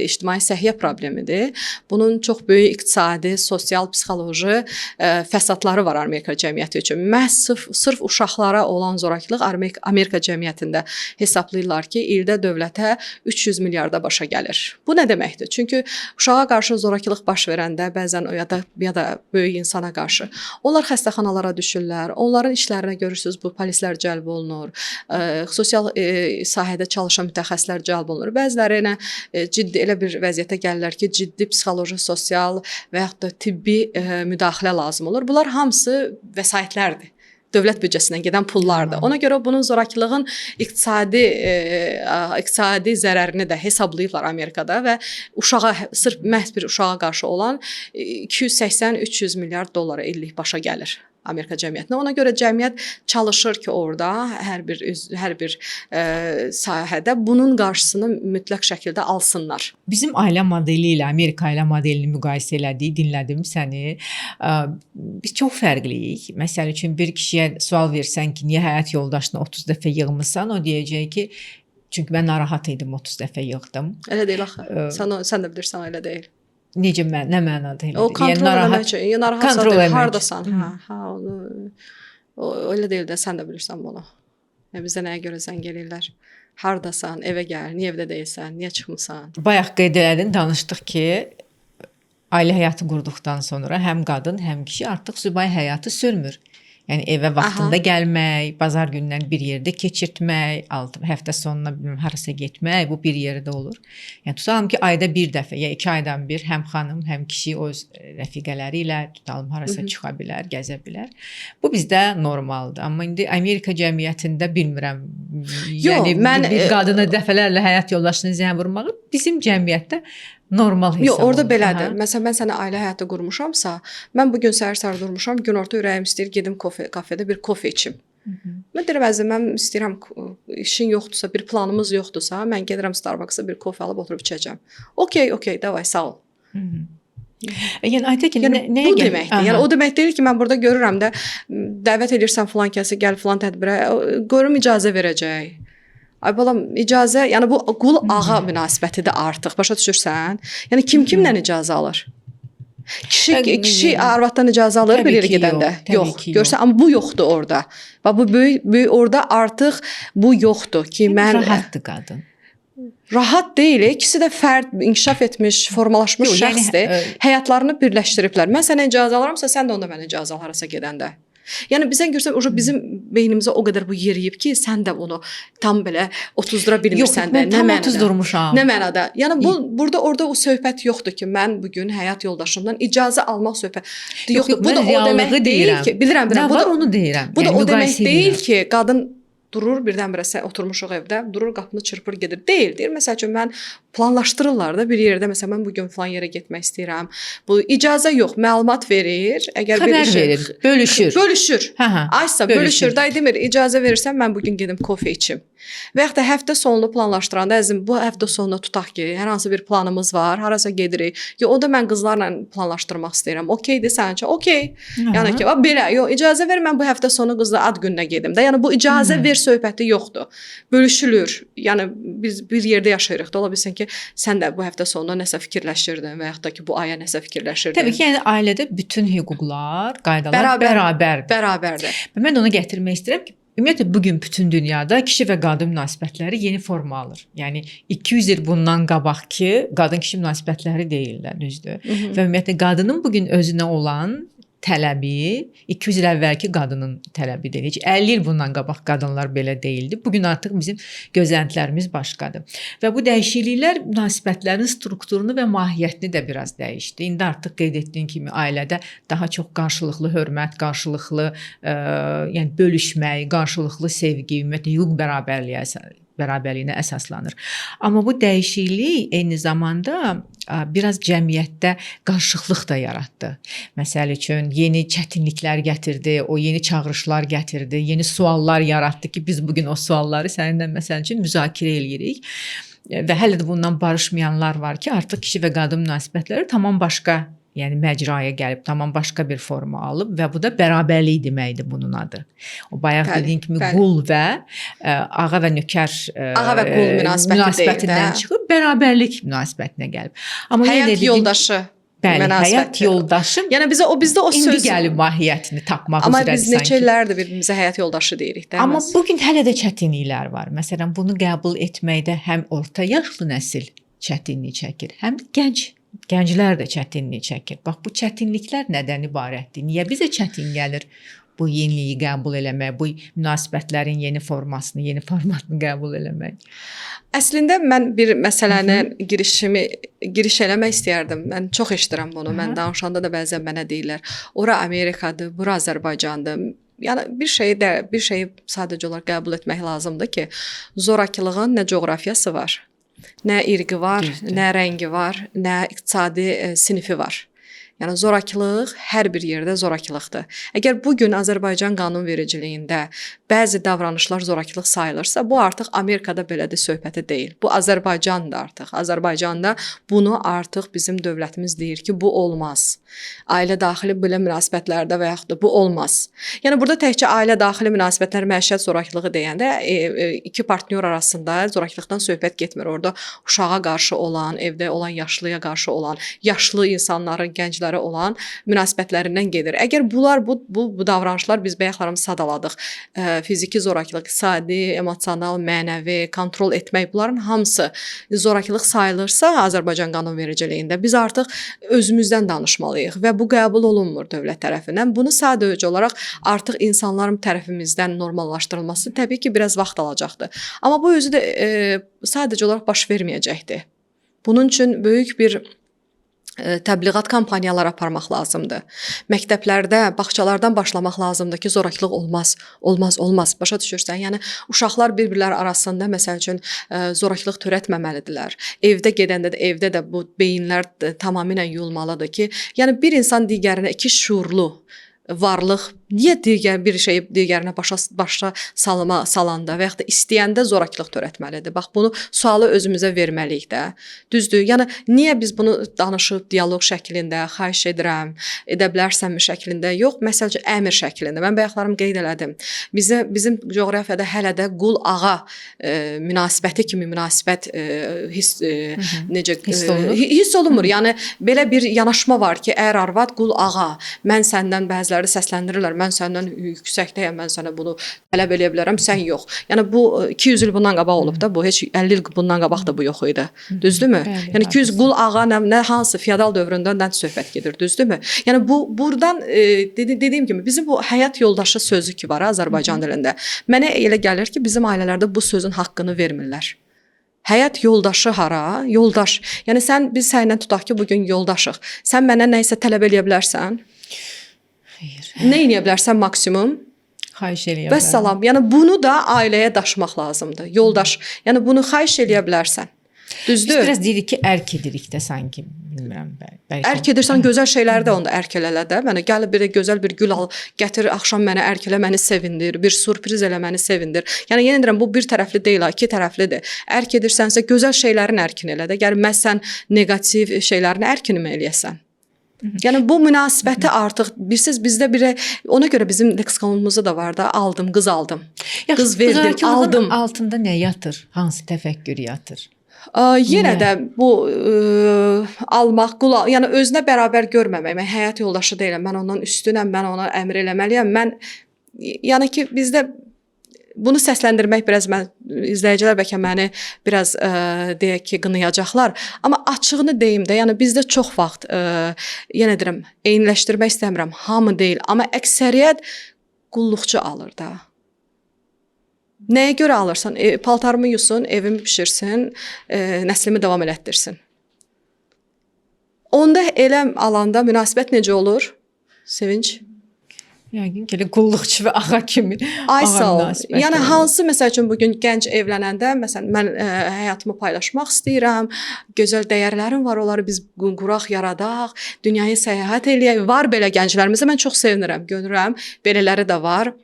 ictimai səhiyyə problemidir. Bunun çox böyük iqtisadi, sosial, psixoloji fəsadları var Amerika cəmiyyəti üçün. Məhz sırf uşaqlara olan zorakılıq Amerika cəmiyyətində hesablayırlar ki, ildə dövlətə 300 milyarda başa gəlir. Bu nə deməkdir? Çünki uşağa qarşı zorakılıq baş verəndə bəzən ya da böyük insana qarşı onlar xəstəxanalara düşürlər. Onların işlərinə görürsüz bu polislər cəlb olunur. Sosial sahədə çalışan mütəxəssislər cəlb olunur. Bəziləri ciddi elə bir vəziyyətə gəlirlər ki, ciddi psixoloji, sosial və yaxud da tibbi müdaxilə lazım olur. Bunlar hamısı vəsaitlərdir. Dövlət büdcəsindən gedən pullardır. Ona görə bunun zorakılığın iqtisadi zərərini də hesablayırlar Amerikada və sırf məhz bir uşağa qarşı olan 280-300 milyard dollara illik başa gəlir Amerika cəmiyyətinə. Ona görə cəmiyyət çalışır ki, orada hər bir sahədə bunun qarşısını mütləq şəkildə alsınlar. Bizim ailə modeli ilə Amerika ailə modelini müqayisə elədik, dinlədim səni. Biz çox fərqliyik. Məsəl üçün bir kişiyə sual versən ki, niyə həyat yoldaşını 30 dəfə yığmısan, o deyəcək ki, çünki mən narahat idim 30 dəfə yığdım. Elə deyil axı. Sən də bilirsən, elə deyil. Necə nə mənada elə? O kontrol eləmək üçün, narahatsan, hardasan? Elə deyil də, sən də bilirsən bunu. Bizdə nəyə görə zəng eləyirlər? Hardasan, evə gəl, niyə evdə deyilsən, niyə çıxmısan? Bayaq qeyd elədin, danışdıq ki, ailə həyatı qurduqdan sonra həm qadın, həm kişi artıq sübay həyatı sürmür. Yəni evə vaxtında gəlmək, bazar günləri bir yerdə keçirtmək, həftə sonuna harasa getmək, bu bir yerdə olur. Yəni tutalım ki, ayda bir dəfə ya 2 aydan bir həm xanım, həm kişi öz rəfiqələri ilə tutalım harasa çıxa bilər, gəzə bilər. Bu bizdə normaldır. Amma indi Amerika cəmiyyətində bilmirəm. Yəni bir qadına dəfələrlə həyat yoldaşını zəng vurmağı bizim cəmiyyətdə normal hesab olunur. Yox, orada belədir. Məsələn, mən sənə ailə həyatı qurmuşamsa, mən bu gün səhər durmuşam, günorta ürəyim istəyir gedim kafedə bir kofe içim. Mən deyirəm, əzizim, mən istəyirəm, işin yoxdursa, bir planımız yoxdursa, mən gedirəm Starbucks-a bir kofe alıb oturub içəcəm. Okey, davay, sağ ol. Yəni Aytəkin, bu deməkdir. Yəni o demək deyil ki, mən burada görürəm də dəvət edirsən filan kəsi, gəl filan tədbirə, görüm icazə verəcək. Ay balam, icazə, yəni bu qul ağa münasibətidir artıq, başa düşürsən? Yəni kim kimdən icazə alır? Kişi arvaddan icazə alır bir yerə gedəndə. Yox, görsən, amma bu yoxdur orada. Və bu böyük orada artıq bu yoxdur ki, mən rahatdır qadın. Rahat deyil, ikisi də fərd, inkişaf etmiş, formalaşmış şəxsdir. Həyatlarını birləşdiriblər. Mən sənə icazə alıramsa, sən də onda mənə icazə al harasa gedəndə. Yəni bizən görsən, bizim beynimizə o qədər bu yeriyib ki, sən də bunu tam belə otuzdura bilmirsən də. Yox, mən tam otuzdurmuşam. Nə mənada? Yəni orada o söhbət yoxdur ki, mən bugün həyat yoldaşımdan icazə almaq söhbəti yoxdur. Bu da o demək deyil ki, bilirəm. Nə var onu deyirəm. Bu da o demək deyil ki, qadın durur birdən-birə oturmuşuq evdə, durur qapını çırpır gedir. Deyir, məsəl üçün mən planlaşdırırlar da bir yerdə, məsələn mən bu gün falan yerə getmək istəyirəm. Bu icazə yox, məlumat verir. Əgər xəbər verir, bölüşür. Aysa bölüşür. Day demir, icazə verirsən mən bu gün gedim kofe içim. Və yaxud da həftə sonunu planlaşdıranda, əzim bu həftə sonuna tutaq ki, hər hansı bir planımız var, harasa gedirik. O da mən qızlarla planlaşdırmaq istəyirəm. Okeydir sənin üçün? Okey. Yəni ki, belə, icazə ver mən bu həftə sonu qızla ad gününə gedim də. Yəni bu icazə ver söhbəti yoxdur. Bölüşülür. Yəni biz bir yerdə yaşayırıq da, ola bilsin ki, sən də bu həftə sonunda nəsə fikirləşirdin və yaxud da ki, bu aya nəsə fikirləşirdin. Təbii ki, yəni ailədə bütün hüquqlar, qaydalar bərabərdir. Mən onu gətirmək istəyirəm ki, ümumiyyətlə bugün bütün dünyada kişi və qadın münasibətləri yeni forma alır. Yəni 200 il bundan qabaqki qadın-kişi münasibətləri deyillər, düzdür. Və ümumiyyətlə qadının bugün özünə olan tələbi 200 il əvvəlki qadının tələbidir. Heç 50 il bundan qabaq qadınlar belə deyildi. Bu gün artıq bizim gözləntilərimiz başqadır. Və bu dəyişikliklər münasibətlərin strukturunu və mahiyyətini də biraz dəyişdi. İndi artıq qeyd etdiyim kimi ailədə daha çox qarşılıqlı hörmət, qarşılıqlı yəni bölüşmək, qarşılıqlı sevgi, ümumiyyətlə hüquq bərabərliyinə əsaslanır. Amma bu dəyişiklik eyni zamanda biraz cəmiyyətdə qarışıqlıq da yaratdı. Məsəl üçün yeni çətinliklər gətirdi, o yeni çağırışlar gətirdi, yeni suallar yaratdı ki, biz bugün o sualları səninlə məsəl üçün müzakirə eləyirik. Və hələ də bundan barışmayanlar var ki, artıq kişi və qadın münasibətləri tamam başqa, yəni məcraya gəlib, tamam başqa bir forma alıb və bu da bərabərlik deməkdir bunun adı. O bayaq dediyim kimi qul və ağa və nökər və qul münasibətindən çıxıb bərabərlik münasibətinə gəlib. Amma həyat yoldaşı. Bəli, həyat yoldaşı. Yəni bizdə o söz indi gəlib mahiyyətini tapmaq amma üzrədir sanki. Amma biz neçə illərdir bir-birimizə həyat yoldaşı deyirik də. Amma bugün hələ də çətinliklər var. Məsələn, bunu qəbul etməkdə həm orta yaşlı nəsil çətinlik çəkir, həm də gənclər də çətinlik çəkir. Bax, bu çətinliklər nədən ibarətdir? Niyə bizə çətin gəlir bu yeniliyi qəbul eləmək, bu münasibətlərin yeni formasını, yeni formatını qəbul eləmək? Əslində mən bir məsələni giriş eləmək istəyərdim. Mən çox eşidirəm bunu. Mən danışanda da bəzən mənə deyirlər, ora Amerikadır, bura Azərbaycandır. Yəni bir şeyi sadəcə olaraq qəbul etmək lazımdır ki, zorakılığın nə coğrafiyası var, nə irqi var, nə rəngi var, nə iqtisadi sinifi var. Yəni zorakılıq hər bir yerdə zorakılıqdır. Əgər bu gün Azərbaycan qanunvericiliyində bəzi davranışlar zorakılıq sayılırsa, bu artıq Amerikada belədir söhbəti deyil. Bu Azərbaycandır artıq. Azərbaycanda bunu artıq bizim dövlətimiz deyir ki, bu olmaz. Ailə daxili belə münasibətlərdə və yaxud da bu olmaz. Yəni burada təkcə ailə daxili münasibətlər, məişət zorakılığı deyəndə iki partnyor arasında zorakılıqdan söhbət getmir. Orada uşağa qarşı olan, evdə olan yaşlıya qarşı olan, yaşlı insanların, gənclərə olan münasibətlərindən gedir. Əgər bunlar bu davranışlar biz bayaqlarımız sadaladıq. Fiziki zorakılıq, iqtisadi, emosional, mənəvi, kontrol etmək, bunların hamısı zorakılıq sayılırsa Azərbaycan qanunvericiliyində biz artıq özümüzdən danışmalıyıq və bu qəbul olunmur dövlət tərəfindən. Bunu sadəcə olaraq artıq insanların tərəfimizdən normallaşdırılması təbii ki, biraz vaxt alacaqdır. Amma bu özü də sadəcə olaraq baş verməyəcəkdir. Bunun üçün böyük bir təbliğat kampaniyaları aparmaq lazımdır. Məktəblərdə, bağçalardan başlamaq lazımdır ki, zorakılıq olmaz. Başa düşürsən? Yəni uşaqlar bir-birləri arasında məsəl üçün zorakılıq törətməməlidirlər. Evdə gedəndə də evdə də bu beyinlər tamamilə yuyulmalıdır ki, yəni bir insan digərinə iki şuurlu varlıq niyə bir şeyi digərinə başa salanda və yaxud da istəyəndə zorakılıq törətməlidir? Bax, bunu sualı özümüzə verməliyik də. Düzdür? Yəni, niyə biz bunu danışıb, dialoq şəklində, xahiş edirəm, edə bilərsənmi şəklində, yox, məsəlcə əmir şəklində. Mən bayaqlarım qeyd elədim. Bizim coğrafiyada hələ də qul-ağa münasibəti kimi münasibət hiss olunmur. Yəni, belə bir yanaşma var ki, ər arvad qul-ağa, mən səndən bəziləri səsləndirirlər, mən səndən yüksəkdəyəm, mən sənə bunu tələb eləyə bilərəm, sən yox. Yəni bu 200 il bundan qabaq olub da, bu heç 50 il bundan qabaq da bu yox idi. Düzdürmü? Yəni 200 qul ağa nə hansı feodal dövründən söhbət gedir, düzdürmü? Yəni buradan dediyim kimi bizim bu həyat yoldaşı sözü ki var Azərbaycan dilində. Mənə elə gəlir ki, bizim ailələrdə bu sözün haqqını vermirlər. Həyat yoldaşı hara? Yoldaş. Yəni biz səninlə tutaq ki, bugün yoldaşıq. Sən mənə nə isə tələb eləyə bilərsən? Nə eləyə bilərsən maksimum? Xahiş eləyə bilərəm. Vəssalam. Yəni bunu da ailəyə daşımaq lazımdır. Yoldaş. Yəni bunu xahiş eləyə bilərsən. Düzdür? Biz biraz deyirik ki, ərk edirik də sanki. Bilmirəm. Ərk edirsən gözəl şeyləri də onda ərk elələ də. Mənə gəl bir gözəl bir gül al, gətir axşam mənə ərk elə, məni sevindir, bir sürpriz elə məni sevindir. Yəni yenə deyirəm bu bir tərəfli deyil, iki tərəflidir. Ərk edirsənsə gözəl şeylərin ərkini elə də. Gəlməzsən neqativ şeylərin ərkini mi eləyəsən? Yəni bu münasibəti artıq bizdə ona görə bizim leksikonumuzda da var da aldım, qız aldım. Qız verdim, aldım. Altında nə yatır? Hansı təfəkkür yatır? Yenə də bu almaq, yəni özünə bərabər görməmək. Mən həyat yoldaşı deyiləm, mən ondan üstünəm, mən ona əmr eləməliyəm. Yəni ki bizdə Bunu səsləndirmək biraz mən izləyicilər bəlkə məni biraz deyək ki, qınayacaqlar, amma açığını deyim də, yəni bizdə çox vaxt yenə deyirəm, eyniləşdirmək istəmirəm, hamı deyil, amma əksəriyyət qulluqçu alır da. Nəyə görə alırsan? Paltarımı yusun, evimi bişirsin, nəslimi davam elətdirsin. Onda elə alanda münasibət necə olur? Sevinç? Yəqin ki, qulluqçu və ağa kimi. Ay sağ ol. Yəni hansı məsəl üçün bu gün gənc evlənəndə məsələn mən həyatımı paylaşmaq istəyirəm. Gözəl dəyərlərim var, onları biz quraq, yaradaq, dünyayı səyahət eləyək. Var belə gənclərimizi mən çox sevinirəm, görürəm. Belələri də var.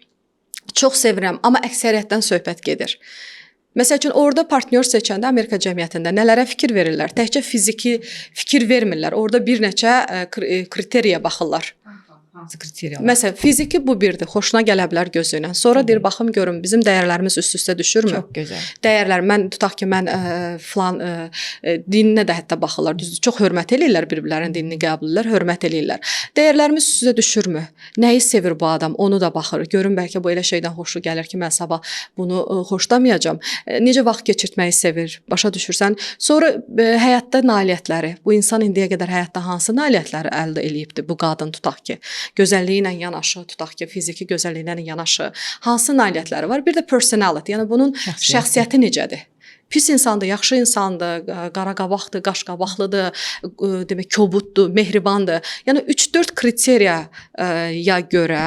Çox sevirəm, amma əksəriyyətdən söhbət gedir. Məsəl üçün orada partnyor seçəndə Amerika cəmiyyətində nələrə fikir verirlər? Təkcə fiziki fikir vermirlər. Orada bir neçə kriteriya baxırlar. Hansı kriteriyalar? Məsələn, fiziki bu birdir, xoşuna gələ bilər gözünə. Sonra deyir, baxım görüm bizim dəyərlərimiz üst-üstə düşürmü? Çox gözəl. Dəyərlər, mən tutaq ki, mən filan dininə də hətta baxırlar. Düzdür, çox hörmət eləyirlər bir-birlərinin dinini qəbul edirlər, hörmət eləyirlər. Dəyərlərimiz üst-üstə düşürmü? Nəyi sevir bu adam? Onu da baxır. Görün bəlkə bu elə şeydən xoşu gəlir ki, mən sabah bunu xoşlamayacağam. Necə vaxt keçirtməyi sevir? Başa düşürsən? Sonra həyatda nailiyyətləri. Bu insan indiyə qədər həyatda hansı nailiyyətləri əldə eləyibdi? Bu qadın tutaq ki, gözəlliyi ilə yanaşı, tutaq ki, fiziki gözəlliyi ilə yanaşı hansı nailiyyətləri var? Bir də personality, yəni bunun şəxsiyyəti necədir? Pis insandır, yaxşı insandır, qaraqabaqdır, qaşqabaqlıdır, demək kobuddur, mehribandır. Yəni 3-4 kriteriyaya görə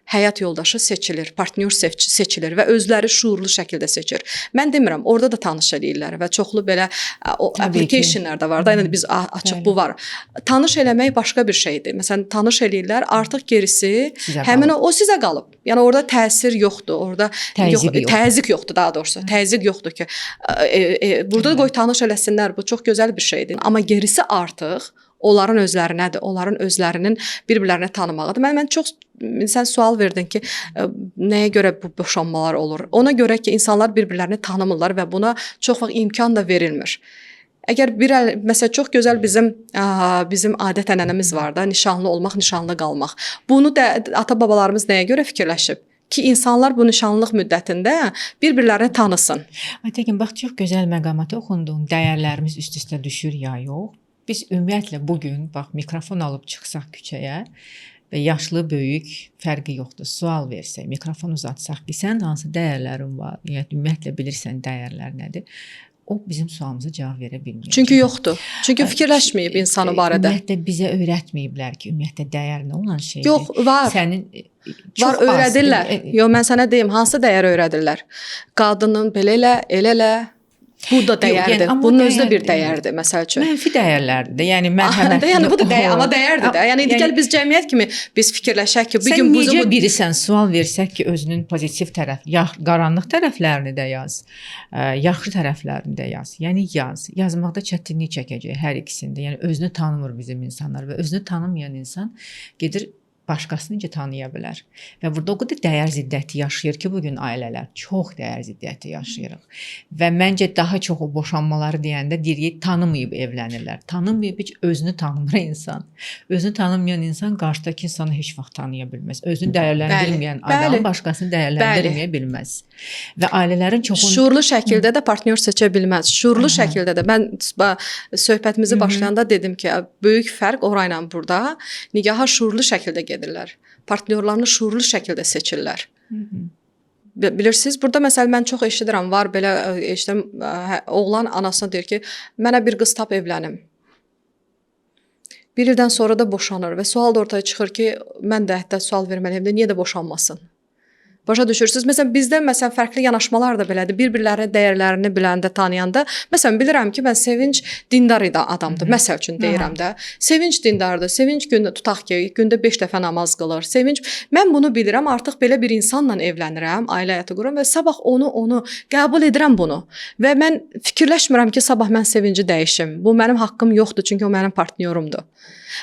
həyat yoldaşı seçilir, partnyor seçilir və özləri şuurlu şəkildə seçir. Mən demirəm, orada da tanış eləyirlər və çoxlu belə applicationlar da var da, yəni biz açıq bu var. Tanış eləmək başqa bir şeydir. Məsələn, tanış eləyirlər, artıq gerisi həmin o sizə qalıb. Yəni orada təsir yoxdur, orada təzyiq yoxdur daha doğrusu. Təzyiq yoxdur ki, burada qoy tanış eləsinlər, bu çox gözəl bir şeydir. Amma gerisi artıq onların özlərinədir, onların özlərinin bir-birlərini tanımağıdır. Mən çox sən sual verdin ki, nəyə görə bu boşanmalar olur? Ona görə ki, insanlar bir-birlərini tanımırlar və buna çox vaxt imkan da verilmir. Əgər məsələn çox gözəl bizim adət-ənənəmiz var da, nişanlı olmaq, nişanlı qalmaq. Bunu da ata-babalarımız nəyə görə fikirləşib? Ki insanlar bu nişanlıq müddətində bir-birlərini tanısın. Aytəkin, bax çox gözəl məqamatı oxundun. Dəyərlərimiz üst-üstə düşür ya yox? Biz ümumiyyətlə bugün bax mikrofon alıb çıxsaq küçəyə və yaşlı, böyük fərqi yoxdur. Sual versək, mikrofon uzatsaq ki, sənin hansı dəyərlərin var? Yəni ümumiyyətlə bilirsən dəyərlər nədir? O bizim sualımıza cavab verə bilmir. Çünki yoxdur. Çünki fikirləşməyib insan barədə. Ümumiyyətlə bizə öyrətməyiblər ki, ümumiyyətlə dəyər nə olan şeydir? Yox, var. Sənin var, öyrədirlər. Yox, mən sənə deyim, hansı dəyər öyrədirlər? Qadının belə elə bu da dəyərdir. Yəni, bunun özü də bir dəyərdir, məsəl üçün. Mənfi dəyərlərdir. Yəni mərhəmətli. Yəni bu da dəyər, amma dəyərdir də. Yəni indi gəl biz cəmiyyət kimi biz fikirləşək ki, bu gün bu necə birisən sual versək ki, özünün pozitiv tərəf, qaranlıq tərəflərini də yaz, yaxşı tərəflərini də yaz. Yəni yaz. Yazmaqda çətinlik çəkəcək hər ikisində. Yəni özünü tanımır bizim insanlar və özünü tanımayan insan gedir başqasını necə tanıya bilər. Və burada o qədər dəyər ziddiyyəti yaşayır ki, bugün ailələr çox dəyər ziddiyyəti yaşayırıq. Və məncə daha çox o boşanmaları deyəndə deyirik, tanımayıb evlənirlər. Tanımayıb heç özünü tanımır insan. Özünü tanımayan insan qarşıdakı insanı heç vaxt tanıya bilməz. Özünü dəyərləndirməyən adam başqasını dəyərləndirməyə bilməz. Və ailələrin çoxunu şuurlu şəkildə də partnyor seçə bilməz. Şuurlu şəkildə də mən söhbətimizi başlayanda dedim ki, böyük fərq orayla burada nigaha şuurlu şəkildə gedirlər. Partnyorlarını şuurlu şəkildə seçirlər. Bilirsiniz, burada məsələn mən çox eşidirəm, var belə eşidirəm, oğlan anasına deyir ki, mənə bir qız tap evlənim. Bir ildən sonra da boşanır və sual da ortaya çıxır ki, mən də hətta sual verməliyəm də, niyə də boşanmasın? Başa düşürsünüz? Məsələn, bizdə fərqli yanaşmalar da belədir. Bir-birlərinin dəyərlərini biləndə, tanıyanda, məsələn, bilirəm ki, mən Sevinç dindar adamdır. Məsəl üçün deyirəm də. Sevinç dindardır. Sevinç tutaq ki, gündə 5 dəfə namaz qılır. Sevinç, mən bunu bilirəm, artıq belə bir insanla evlənirəm, ailə həyatı qururam və sabah onu qəbul edirəm bunu. Və mən fikirləşmirəm ki, sabah mən Sevinci dəyişim. Bu mənim haqqım yoxdur, çünki o mənim partnyorumdur.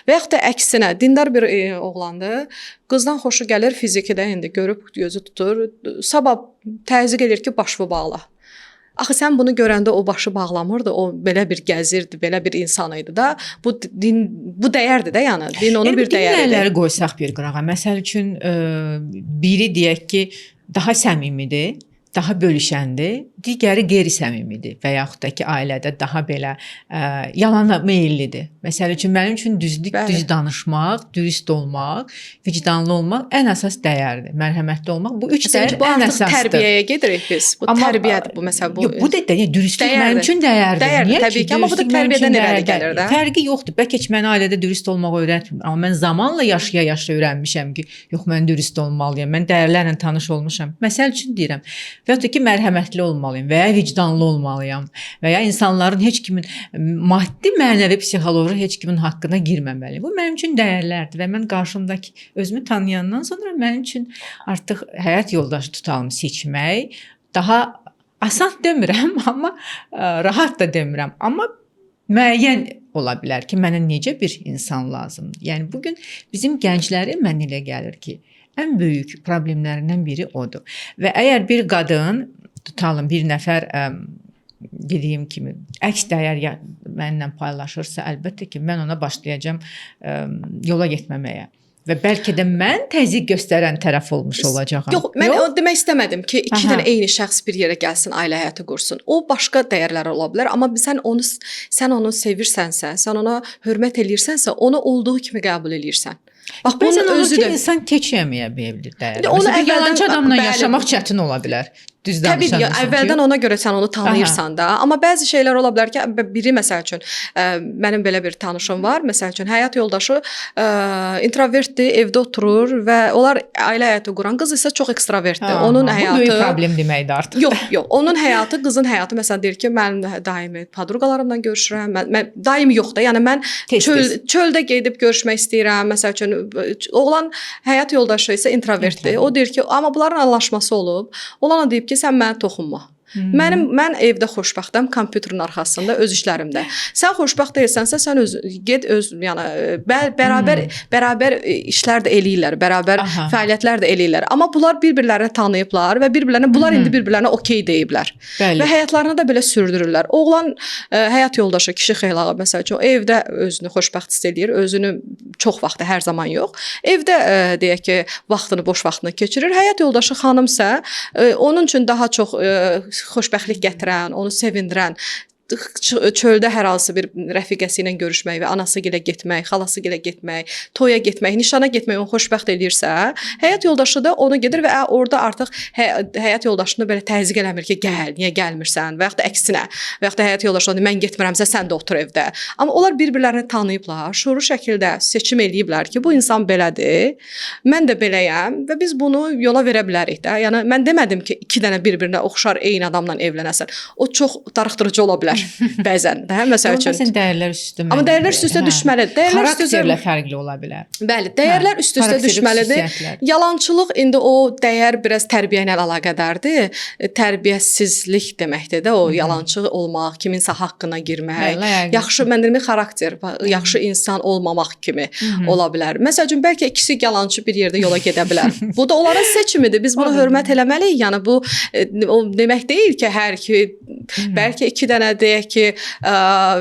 Və yaxud da əksinə, dindar bir oğlandır, qızdan xoşu gəlir fiziki də indi görüb gözü tutur, sabah təzyiq edir ki, başını bağla. Axı sən bunu görəndə o başı bağlamırdı, o belə bir gəzirdi, belə bir insan idi da. Bu dəyərdir də, yəni din onun bir dəyəridir. Dəyərləri qoysaq bir qırağa. Məsəl üçün biri deyək ki, daha səmimidir. daha bölüşəndir, digəri qeyri-səmimidir və yaxud da ki, ailədə daha belə yalana meyllidir. Məsəl üçün mənim üçün düzlük, Bəli. düz danışmaq, dürüst olmaq, vicdanlı olmaq ən əsas dəyərdir. Mərhəmətli olmaq bu üç dəyər Bu ən artıq əsasdır. tərbiyəyə gedirik biz. Bu tərbiyədir bu məsəl bu. Yox, bu da dürüstlük Dəyərdir. mənim üçün dəyərdir. Dəyərdir, Niyə təbii ki, amma bu da dürüstlük mənim üçün tərbiyədən irəli dəyərdir? gəlir də. Fərqi yoxdur. Bəlkə heç məni ailədə dürüst olmağı öyrətmir, amma mən zamanla yaşaya-yaşaya öyrənmişəm ki, yox mən dürüst olmalıyam. Mən dəyərlərlə tanış olmuşam. Məsəl üçün deyirəm, və ya da ki, mərhəmətli olmalıyam və ya vicdanlı olmalıyam və ya insanların heç kimin maddi, mənəvi, psixoloji heç kimin haqqına girməməli. Bu mənim üçün dəyərlərdir və mən qarşımdakı özümü tanıyandan sonra mənim üçün artıq həyat yoldaşı tutalım seçmək daha asan demirəm, amma rahat da demirəm, amma müəyyən ola bilər ki, mənə necə bir insan lazımdır. Yəni bugün bizim gənclərin mən elə gəlir ki, ən böyük problemlərindən biri odur. Və əgər bir qadın tutalım bir nəfər dediyim kimi əks dəyər mənimlə paylaşırsa, əlbəttə ki, mən ona başlayacağam yola getməməyə. Və bəlkə də mən təzyiq göstərən tərəf olmuş olacağam. Yox, mən o demək istəmədim ki, iki dənə eyni şəxs bir yerə gəlsin, ailə həyatı qursun. O başqa dəyərlər ola bilər, amma sən onu sevirsənsə, sən ona hörmət eləyirsənsə, onu olduğu kimi qəbul eləyirsən. Bax, bəzən olur ki, insan keçəməyə bilir dəyərlər. Məsələn, bir yalançı adamla yaşamaq çətin ola bilər. Düz danışan Təbii ki, əvvəldən ona görə sən onu tanıyırsan da. Amma bəzi şeylər ola bilər ki, biri məsəl üçün mənim belə bir tanışım var. Məsəl üçün həyat yoldaşı introvertdir, evdə oturur və onlar ailə həyatı quran, qız isə çox ekstravertdir. Onun həyatı bu böyük problem deməkdir artıq. Yox, onun həyatı, qızın həyatı məsələn deyir ki, mən daimi podruqalarımla görüşürəm. Mən daimi yox da, yəni mən çöldə gedib görüşmək istəyirəm. Məsəl üçün oğlan həyat yoldaşı isə introvertdir. O deyir ki, amma bunların anlaşması olub. Oğlan deyib ki, sən mənə toxunma. Mən evdə xoşbəxtəm, kompüterin arxasında öz işlərimdə. Sən xoşbəxt deyilsənsə, sən yəni bərabər işlər də eləyirlər, bərabər fəaliyyətlər də eləyirlər. Amma bunlar bir-birlərini tanıyıblar və bunlar indi bir-birlərinə okey deyiblər. Və həyatlarını da belə sürdürürlər. Oğlan həyat yoldaşı, kişi xeylağı məsəl üçün evdə özünü xoşbəxt hiss edir, özünü çox vaxtı hər zaman yox. Evdə deyək ki, boş vaxtını keçirir. Həyat yoldaşı xanımsa, onun üçün daha çox xoşbəxtlik gətirən, onu sevindirən, çöldə hər hansı bir rəfiqəsi ilə görüşmək və anası gilə getmək, xalası gilə getmək, toya getmək, nişana getmək onu xoşbəxt eləyirsə, həyat yoldaşı da onu gedir və orada artıq həyat yoldaşını belə təzyiq eləmir ki, gəl, niyə gəlmirsən və yaxud da əksinə, və yaxud da həyat yoldaşı mən getmirəmsə sən də otur evdə. Amma onlar bir-birlərini tanıyıblar, şuurlu şəkildə seçim eləyiblər ki, bu insan belədir, mən də beləyəm və biz bunu yola verə bilərik də. Yəni mən demədim ki, iki dənə bir-birinə oxşar eyni adamla evlənəsən. O çox darıxdırıcı ola bilər. Bəzən də məsəl üçün. Bəzən dəyərlər üst-üstə. Amma dəyərlər üst-üstə düşməlidir. Xarakterlə fərqli ola bilər. Bəli, dəyərlər üst-üstə düşməlidir. Yalançılıq indi o dəyər biraz tərbiyə ilə əlaqədardır. Tərbiyəsizlik deməkdir də o yalançı olmaq, kiminsə haqqına girmək. Yaxşı mənəvi xarakter, yaxşı insan olmamaq kimi ola bilər. Məsəl üçün bəlkə ikisi yalançı bir yerdə yola gedə bilər. Bu da onların seçimidir. Biz buna hörmət eləməliyik. Yəni bu o demək deyil ki, hər iki bəlkə iki dənə deyək ki,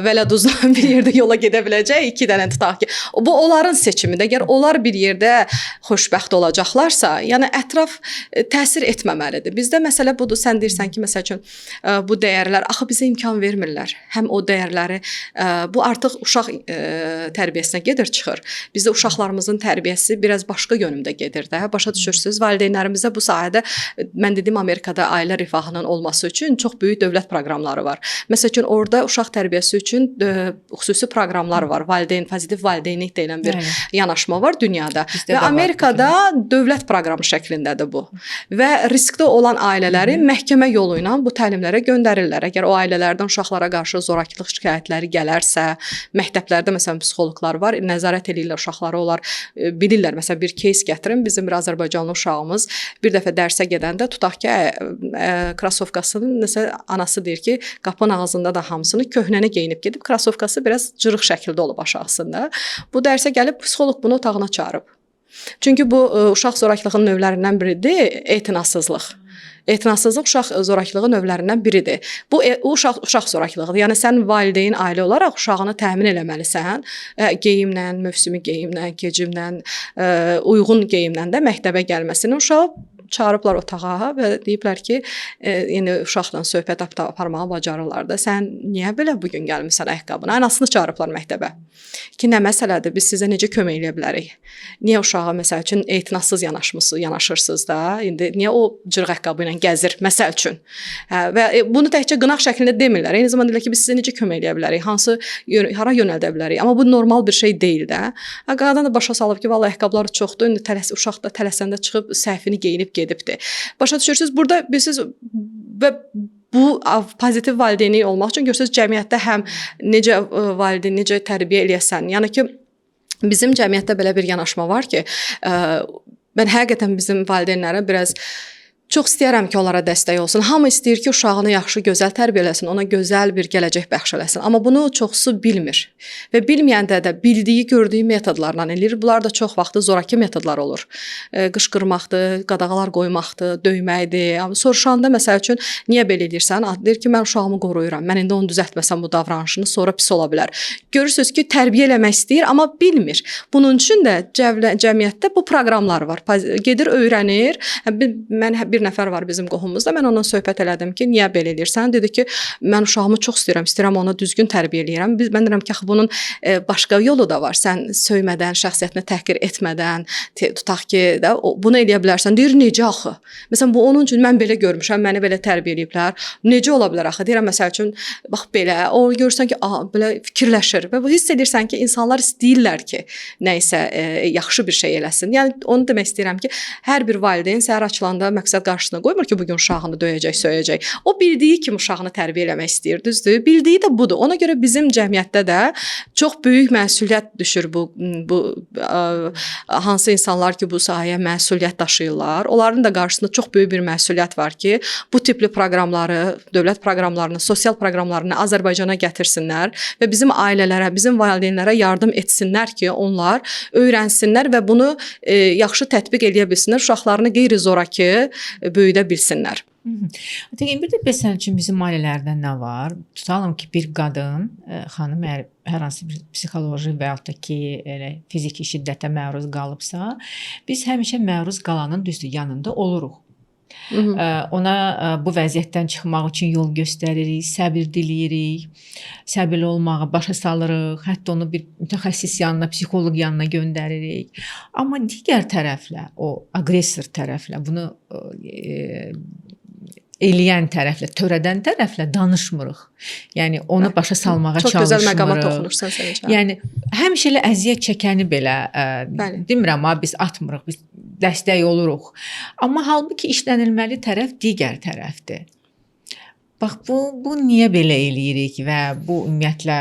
vələduzla bir yerdə yola gedə biləcək, iki dənə tutaq ki. Bu onların seçimidir. Əgər onlar bir yerdə xoşbəxt olacaqlarsa, yəni ətraf təsir etməməlidir. Bizdə məsələ budur. Sən deyirsən ki, məsəl üçün bu dəyərlər axı bizə imkan vermirlər. Həm o dəyərləri bu artıq uşaq tərbiyəsinə gedir, çıxır. Bizdə uşaqlarımızın tərbiyəsi biraz başqa yönümdə gedir də. Başa düşürsüz? Valideynlərimizə bu sahədə mən dedim Amerikada ailə rifahının olması üçün çox böyük dövlət proqramları var. Məsəl üçün orada uşaq tərbiyəsi üçün xüsusi proqramlar var. Pozitiv valideynlik deyilən bir yanaşma var dünyada. Və Amerikada dövlət proqramı şəklindədir bu. Və riskli olan ailələri məhkəmə yolu ilə bu təlimlərə göndərirlər. Əgər o ailələrdən uşaqlara qarşı zorakılıq şikayətləri gələrsə, məktəblərdə məsələn psixoloqlar var, nəzarət edirlər uşaqları, onlar bilirlər. Məsələn bir кейs gətirin, bizim bir Azərbaycanlı uşağımız bir dəfə dərsə gedəndə tutaq ki, krasovkasının nəsə anası deyir ki, qapının ağzında da hamısını köhnəni geyinib gedib, krasovkası biraz cırıq şəkildə olub aşağısında. Bu dərsə gəlib psixoloq bunu otağına çağırıb. Çünki bu uşaq zorakılığının növlərindən biridir, etinasızlıq. Etinasızlıq uşaq zorakılığı növlərindən biridir. Bu uşaq zorakılığıdır. Yəni sən valideyn ailə olaraq uşağını təmin eləməlisən. Geyimlə, mövsümi geyimlə, gecimlə, uyğun geyimlə də məktəbə gəlməsini uşağı çağırıblar otağa və deyiblər ki, yəni uşaqla söhbət aparmağı bacarırlar da. Sən niyə belə bu gün gəlmisən ayaqqabına? Anasını çağırıblar məktəbə. Ki, nə məsələdir? Biz sizə necə kömək edə bilərik? Niyə uşağa məsəl üçün etinadsız yanaşırsınız da? İndi niyə o cırıq ayaqqabı ilə gəzir məsəl üçün? Və bunu təkcə qınaq şəklində demirlər. Eyni zamanda deyirlər ki, biz sizə necə kömək edə bilərik? Hara yönəldə bilərik? Amma bu normal bir şey deyil də. Qadın da başa salıb ki, vallahi ayaqqabıları çoxdur. İndi uşaq da tələsəndə çıxıb səhvini geyinib gedibdi. Başa düşürsüz? Burada bilirsiniz və bu pozitiv valideynlik olmaq üçün görürsüz cəmiyyətdə həm necə valideyn, necə tərbiyə eləyəsən. Yəni ki, bizim cəmiyyətdə belə bir yanaşma var ki, mən həqiqətən bizim valideynlərə biraz çox istəyirəm ki, onlara dəstək olsun. Hamı istəyir ki, uşağını yaxşı, gözəl tərbiyə eləsin, ona gözəl bir gələcək bəxş eləsin. Amma bunu çoxsu bilmir. Və bilməyəndə də bildiyi, gördüyü metodlarla eləyir. Bunlar da çox vaxtı zoraki metodlar olur. Qışqırmaqdır, qadağalar qoymaqdır, döyməkdir. Amma soruşanda məsəl üçün niyə belə edirsən? Deyir ki, mən uşağımı qoruyuram. Mən indi onu düzəltməsəm bu davranışını sonra pis ola bilər. Görürsüz ki, tərbiyə eləmək istəyir, amma bilmir. Bunun üçün də cəmiyyətdə bu proqramlar var. Gedir, öyrənir. Mən bir nəfər var bizim qohumumuzda. Mən onunla söhbət elədim ki, niyə belə edirsən? Dedi ki, mən uşağımı çox istəyirəm onu düzgün tərbiyə eləyirəm. Mən deyirəm ki, bunun başqa yolu da var. Sən söymədən, şəxsiyyətini təhqir etmədən, tutaq ki, bunu eləyə bilərsən. Deyir, necə axı? Məsələn, bu onun üçün mən belə görmüşəm, məni belə tərbiyə eləyiblər. Necə ola bilər axı? Deyirəm, məsəl üçün, bax belə, o görürsən ki, belə fikirləşir və bu hiss edirsən ki, insanlar istəyirlər ki, nəyisə yaxşı bir şey eləsin. Yəni onu demək istəyirəm ki, hər bir valideyn səhər açılanda məqsəd qarşısına qoymur ki, bugün uşağını döyəcək, söyəcək. O bildiyi kimi uşağını tərbiyə eləmək istəyir, düzdür? Bildiyi də budur. Ona görə bizim cəmiyyətdə də çox böyük məsuliyyət düşür bu hansı insanlar ki, bu sahəyə məsuliyyət daşıyırlar. Onların da qarşısında çox böyük bir məsuliyyət var ki, bu tipli proqramları, dövlət proqramlarını, sosial proqramlarını Azərbaycana gətirsinlər və bizim ailələrə, bizim valideynlərə yardım etsinlər ki, onlar öyrənsinlər və bunu yaxşı tətbiq edə bilsinlər, uşaqlarını qeyri-zoraki böyüdə bilsinlər. Bir də məsəl üçün bizim ailələrdə nə var? Tutalım ki, bir qadın, xanım hər hansı bir psixoloji və yaxud da ki, fiziki şiddətə məruz qalıbsa, biz həmişə məruz qalanın düzdür yanında oluruq. Ona bu vəziyyətdən çıxmaq üçün yol göstəririk, səbir diləyirik, səbirli olmağı başa salırıq, hətta onu bir mütəxəssis yanına, psixoloq yanına göndəririk. Amma digər tərəflə, o aqressor tərəflə, bunu eləyən tərəflə, törədən tərəflə danışmırıq. Yəni onu başa salmağa çalışmırıq. Çox gözəl məqama toxunursan sən. Yəni həmişə elə əziyyət çəkəni belə demirəm, biz atmırıq, biz dəstək oluruq. Amma halbuki işlənilməli tərəf digər tərəfdir. Bax bu niyə belə eləyirik və bu ümumiyyətlə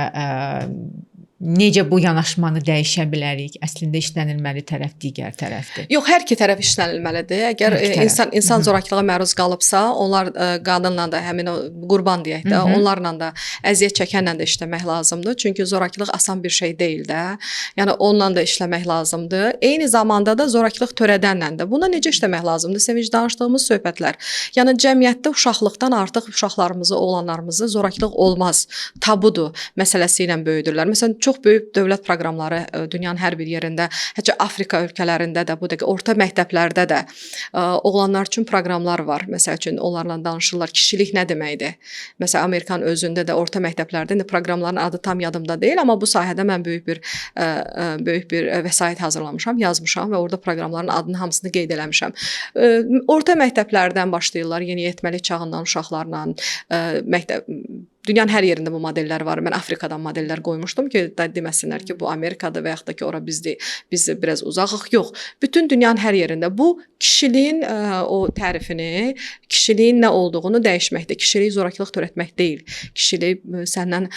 necə bu yanaşmanı dəyişə bilərik? Əslində işlənilməli tərəf digər tərəfdir. Yox, hər iki tərəf işlənilməlidir. Əgər insan zorakılığa məruz qalıbsa, onlar qadınla da həmin o qurban deyək də, onlarla da əziyyət çəkənlə də işləmək lazımdır. Çünki zorakılıq asan bir şey deyil də. Yəni onunla da işləmək lazımdır. Eyni zamanda da zorakılıq törədənlə də. Buna necə işləmək lazımdır? Sevinç danışdığımız söhbətlər. Yəni cəmiyyətdə uşaqlıqdan artıq uşaqlarımızı, oğlanlarımızı zorakılıq olmaz, tabudur məsələsi ilə böyüdürlər. Məsələn, çox böyük dövlət proqramları dünyanın hər bir yerində, hətta Afrika ölkələrində də, bu da orta məktəblərdə də oğlanlar üçün proqramlar var. Məsəl üçün onlarla danışırlar, kişilik nə deməkdir? Məsələn, Amerikanın özündə də orta məktəblərdə proqramların adı tam yadımda deyil, amma bu sahədə mən böyük bir vəsait hazırlamışam, yazmışam və orada proqramların adını hamısını qeyd eləmişəm. Orta məktəblərdən başlayırlar, yeniyetməlik çağından uşaqlarla dünyanın hər yerində bu modellər var. Mən Afrikadan modellər qoymuşdum ki, deməsinlər ki, bu Amerikada və yaxud da ki, ora biz biraz uzaqıq. Yox, bütün dünyanın hər yerində bu kişiliyin o tərifini, kişiliyin nə olduğunu dəyişməkdir. Kişilik zorakılıq törətmək deyil. Kişilik səndən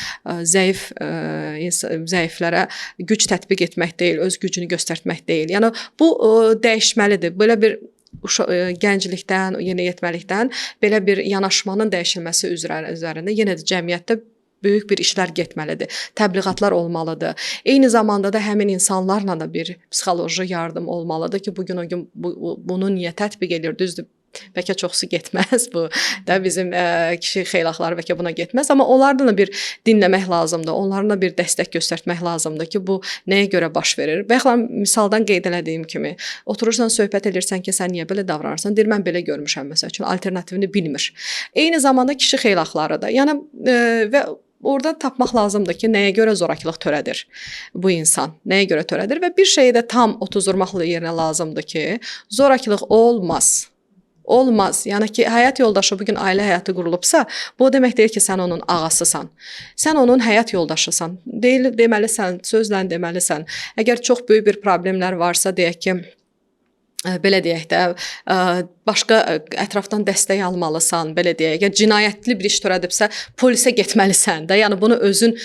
zəiflərə güc tətbiq etmək deyil, öz gücünü göstərmək deyil. Yəni bu dəyişməlidir. Belə bir gənclikdən, yeniyetməlikdən belə bir yanaşmanın dəyişilməsi üzərində yenə də cəmiyyətdə böyük bir işlər getməlidir. Təbliğatlar olmalıdır. Eyni zamanda da həmin insanlarla da bir psixoloji yardım olmalıdır ki, bugün o gün bunu niyə tətbiq edir, düzdür? Bəlkə çoxsu getməz bu da bizim kişi xeylaxları bəlkə buna getməz, amma onlardan da bir dinləmək lazımdır. Onlardan da bir dəstək göstərmək lazımdır ki, bu nəyə görə baş verir? Bəlkə misaldan qeyd elədiyim kimi, oturursan, söhbət edirsən ki, sən niyə belə davranırsan? Deyir, mən belə görmüşəm məsəl üçün, alternativini bilmir. Eyni zamanda kişi xeylaxları da. Yəni və orada tapmaq lazımdır ki, nəyə görə zorakılıq törədir bu insan? Nəyə görə törədir? Və bir şeyi də tam otuzdurmaqla yerinə lazımdır ki, zorakılıq olmaz. Olmaz. Yəni ki, həyat yoldaşı bugün ailə həyatı qurulubsa, bu o demək deyil ki, sən onun ağasısan. Sən onun həyat yoldaşısan. Deməlisən, sözlə deməlisən. Əgər çox böyük bir problemlər varsa, deyək ki, belə deyək də, başqa ətrafdan dəstək almalısan, belə deyək. Əgər cinayətli bir iş törədibsə, polisə getməlisən də. Yəni bunu özün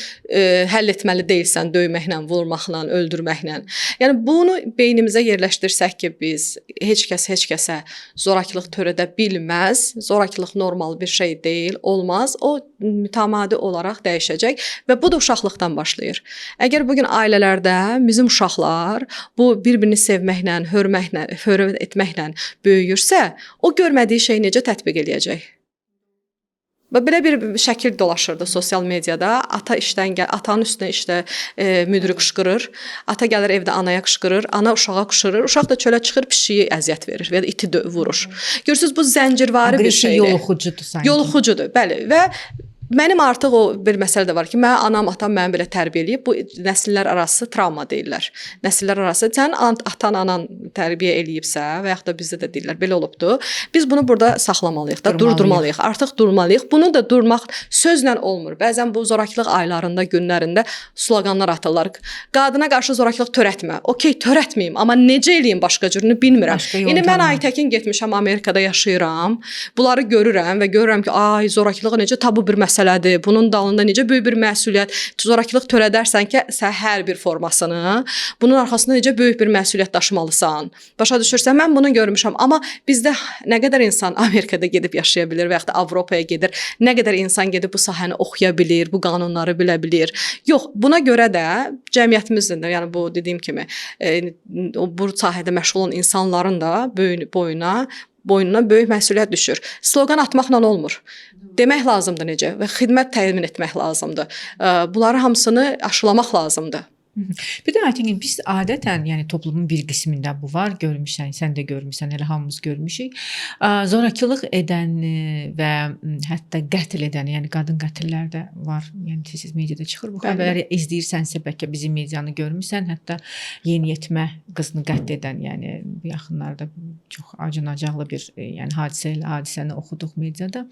həll etməli deyilsən, döyməklə, vurmaqla, öldürməklə. Yəni bunu beynimizə yerləşdirsək ki, biz heç kəsə zorakılıq törədə bilməz. Zorakılıq normal bir şey deyil, olmaz. O mütəmadi olaraq dəyişəcək və bu da uşaqlıqdan başlayır. Əgər bugün ailələrdə bizim uşaqlar bu bir-birini sevməklə, hörmət etməklə böyüyürsə, o görmədiyi şeyi necə tətbiq eləyəcək? Və belə bir şəkil dolaşırdı sosial mediada. Ata işdən atanın üstünə müdiri qışqırır. Ata gəlir evdə anaya qışqırır. Ana uşağa qışqırır. Uşaq da çölə çıxır, pişiyi əziyyət verir və ya iti vurur. Görürsüz, bu zəncirvari bir şeydir. Yoluxucudur sanki. Yoluxucudur, bəli. Və mənim artıq o bir məsələ də var ki, mənim anam, atam məni belə tərbiyə eləyib. Bu nəsillər arası travma deyirlər. Nəsillər arası sən atan, anan tərbiyə eləyibsə və yaxud da bizdə də deyirlər, belə olubdu. Biz bunu burada saxlamalıyıq da, durdurmalıyıq. Artıq durmalıyıq. Bunu da durmaq sözlə olmur. Bəzən bu zorakılıq aylarında, günlərində sloqanlar atırlar. Qadına qarşı zorakılıq törətmə. Okey, törətməyim, amma necə eləyim başqa cürünü bilmirəm. İndi mən Aytəkin getmişəm, Amerikada yaşayıram. Bunları görürəm və görürəm ki, ay zorakılıq necə tabu bir məsələdir. Bunun dalında necə böyük bir məsuliyyət, zorakılıq törədərsən ki, sən hər bir formasını, bunun arxasında necə böyük bir məsuliyyət daşımalısan. Başa düşürsən, mən bunu görmüşəm. Amma bizdə nə qədər insan Amerikada gedib yaşaya bilir və yaxud da Avropaya gedir, nə qədər insan gedib bu sahəni oxuya bilir, bu qanunları bilə bilir. Yox, buna görə də cəmiyyətimizin də, yəni bu dediyim kimi, bu sahədə məşğul olan insanların da boynuna böyük məsuliyyət düşür. Sloqan atmaqla olmur. Demək lazımdır necə və xidmət təmin etmək lazımdır. Bunları hamısını aşılamaq lazımdır. Bir də Aytəkin, biz adətən, yəni toplumun bir qismində bu var, görmüşsən, sən də görmüsən, elə hamımız görmüşük. Zorakılıq edən və hətta qətl edən, yəni qadın qətillər də var. Yəni tez mediada çıxır bu xəbərləri. İzləyirsənsə bəlkə bizim medianı görmüsən, hətta yeniyetmə qızını qətl edən, yəni bu yaxınlarda çox acınacaqlı bir hadisəni oxuduq mediada.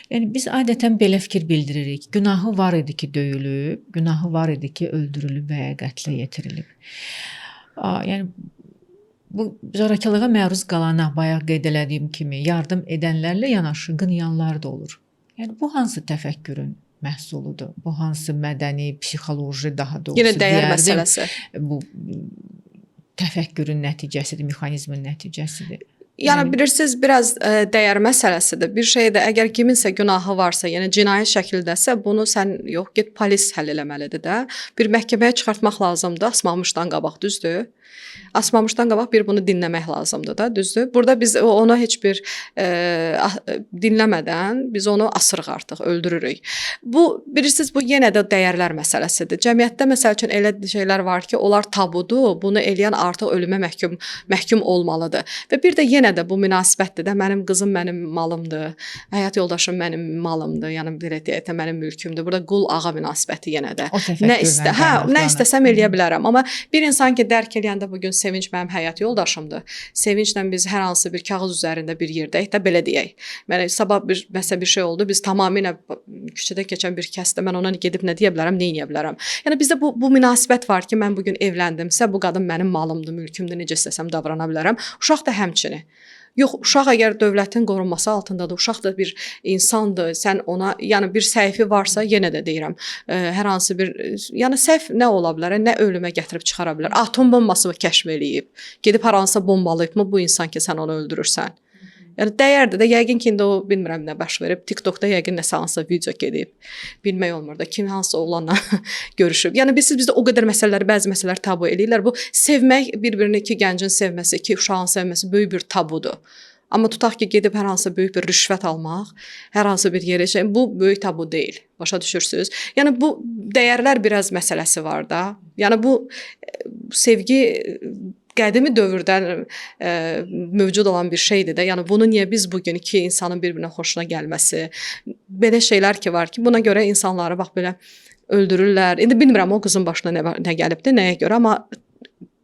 Yəni biz adətən belə fikir bildiririk. Günahı var idi ki, döyülüb, günahı var idi ki, öldürülüb və qətlə yetirilib. Yəni bu zorakılığa məruz qalana, bayaq qeyd elədiyim kimi, yardım edənlərlə yanaşı qınayanlar da olur. Yəni bu hansı təfəkkürün məhsuludur? Bu hansı mədəni, psixoloji, daha doğrusu yenə dəyər məsələsi. Bu təfəkkürün nəticəsidir, mexanizmin nəticəsidir. Yəni bilirsiniz, biraz dəyər məsələsidir. Bir şeydə əgər kiminsə günahı varsa, yəni cinayət şəkildəsə, bunu sən yox, get polis həll eləməlidir də. Bir məhkəməyə çıxartmaq lazımdır, asmamışdan qabaq, düzdür? Asmamışdan qabaq bir bunu dinləmək lazımdır da, düzdür? Burada biz ona heç bir dinləmədən biz onu asırıq artıq, öldürürük. Bu, bilirsiniz, bu yenə də dəyərlər məsələsidir. Cəmiyyətdə məsəl üçün elə şeylər var ki, onlar tabudur, bunu eləyən artıq ölümə məhkum olmalıdır. Və bir də yenə də bu münasibətdir də, mənim qızım mənim malımdır, həyat yoldaşım mənim malımdır, yəni belə deyək də mənim mülkümdür. Burada qul ağa münasibəti yenə də. Nə istəsəm eləyə bilərəm. Amma bir insan ki, dərk eləyəndə bugün Sevinç mənim həyat yoldaşımdır. Sevinclə biz hər hansı bir kağız üzərində bir yerdəyik də, belə deyək. Mənə sabah bir şey oldu, biz tamamilə küçədə keçən bir kəsdə mən ona gedib nə deyə bilərəm, nə edə bilərəm. Yəni bizdə bu münasibət var ki, mən bugün evləndimsə, bu qadın mənim malımdır, mülkümdür, necə istəsəm davrana bilərəm. Uşaq da həmçinin. Yox, uşaq əgər dövlətin qorunması altındadır, uşaq da bir insandır, sən ona, yəni bir səhvi varsa, yenə də deyirəm, hər hansı bir, yəni səhv nə ola bilər, nə ölümə gətirib çıxara bilər, atom bombası kəşf eləyib, gedib hər hansısa bombalayıb mı bu insan ki, sən onu öldürürsən. Yəni dəyərdir də, yəqin ki, indi o bilmirəm nə baş verib, TikTokda yəqin nəsə hansısa video gedib, bilmək olmur da, kim hansı oğlanla görüşüb. Yəni bizdə o qədər məsələləri, bəzi məsələlər tabu eləyirlər. Bu sevmək, bir-birini iki gəncin sevməsi, iki uşağın sevməsi böyük bir tabudur. Amma tutaq ki, gedib hər hansı böyük bir rüşvət almaq, hər hansı bir yerə bu böyük tabu deyil. Başa düşürsüz? Yəni bu dəyərlər biraz məsələsi var da. Yəni bu sevgi qədimi dövrdən mövcud olan bir şeydir də. Yəni bunu niyə biz bu gün iki insanın bir-birinə xoşuna gəlməsi, belə şeylər ki var ki, buna görə insanları bax belə öldürürlər. İndi bilmirəm o qızın başına nə gəlibdi, nəyə görə, amma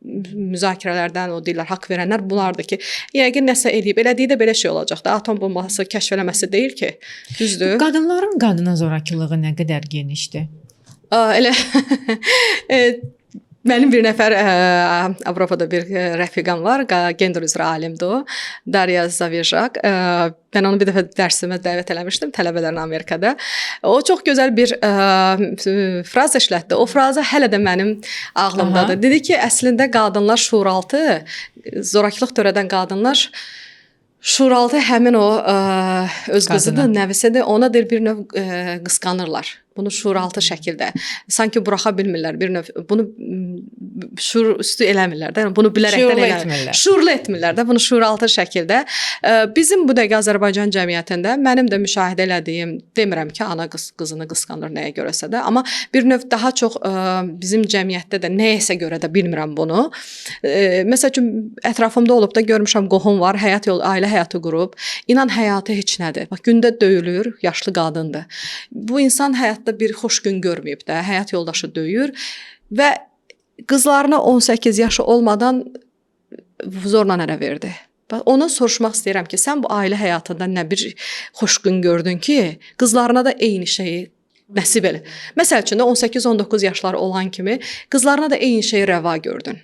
müzakirələrdən o deyirlər, haqq verənlər bunlardır ki, yəqin nəsə eləyib. Elədiyi də belə şey olacaq da. Atom bombası kəşf eləməsi deyil ki. Düzdür? Qadınların qadına zorakılığı nə qədər genişdir? Elə mənim bir nəfər Avropada bir rəfiqam var, gender üzrə alimdir o, Darya Zavejak. Mən onu bir dəfə dərsimə dəvət eləmişdim, tələbələrin Amerikada. O çox gözəl bir fraz işlətdi. O fraza hələ də mənim ağlımdadır. Aha. Dedi ki, əslində qadınlar şuuraltı, zorakılıq törədən qadınlar şuuraltı həmin o öz qızıdır, nəvisidir, ona bir növ qısqanırlar. Bunu şuuraltı şəkildə sanki buraxa bilmirlər, bir növ bunu şuur üstü eləmirlər də, bunu bilərəkdən eləmirlər. Şuurlu etmirlər də, bunu şuuraltı şəkildə. Bizim bu dəqiqə Azərbaycan cəmiyyətində mənim də müşahidə elədiyim, demirəm ki, ana qızını qısqanır nəyə görəsə də, amma bir növ daha çox bizim cəmiyyətdə də nəyəsə görə də bilmirəm bunu. Məsəl üçün ətrafımda olub da görmüşəm, qohum var, ailə həyatı qurub, inan həyatı heç nədir. Bax gündə döyülür, yaşlı qadındır. Bu insan həyatda bir xoş gün görməyib də, həyat yoldaşı döyür və qızlarına 18 yaşı olmadan zorla ərə verdi. Ona soruşmaq istəyirəm ki, sən bu ailə həyatında nə bir xoş gün gördün ki, qızlarına da eyni şeyi nəsib elə. Məsəl üçün 18-19 yaşları olan kimi qızlarına da eyni şeyi rəva gördün.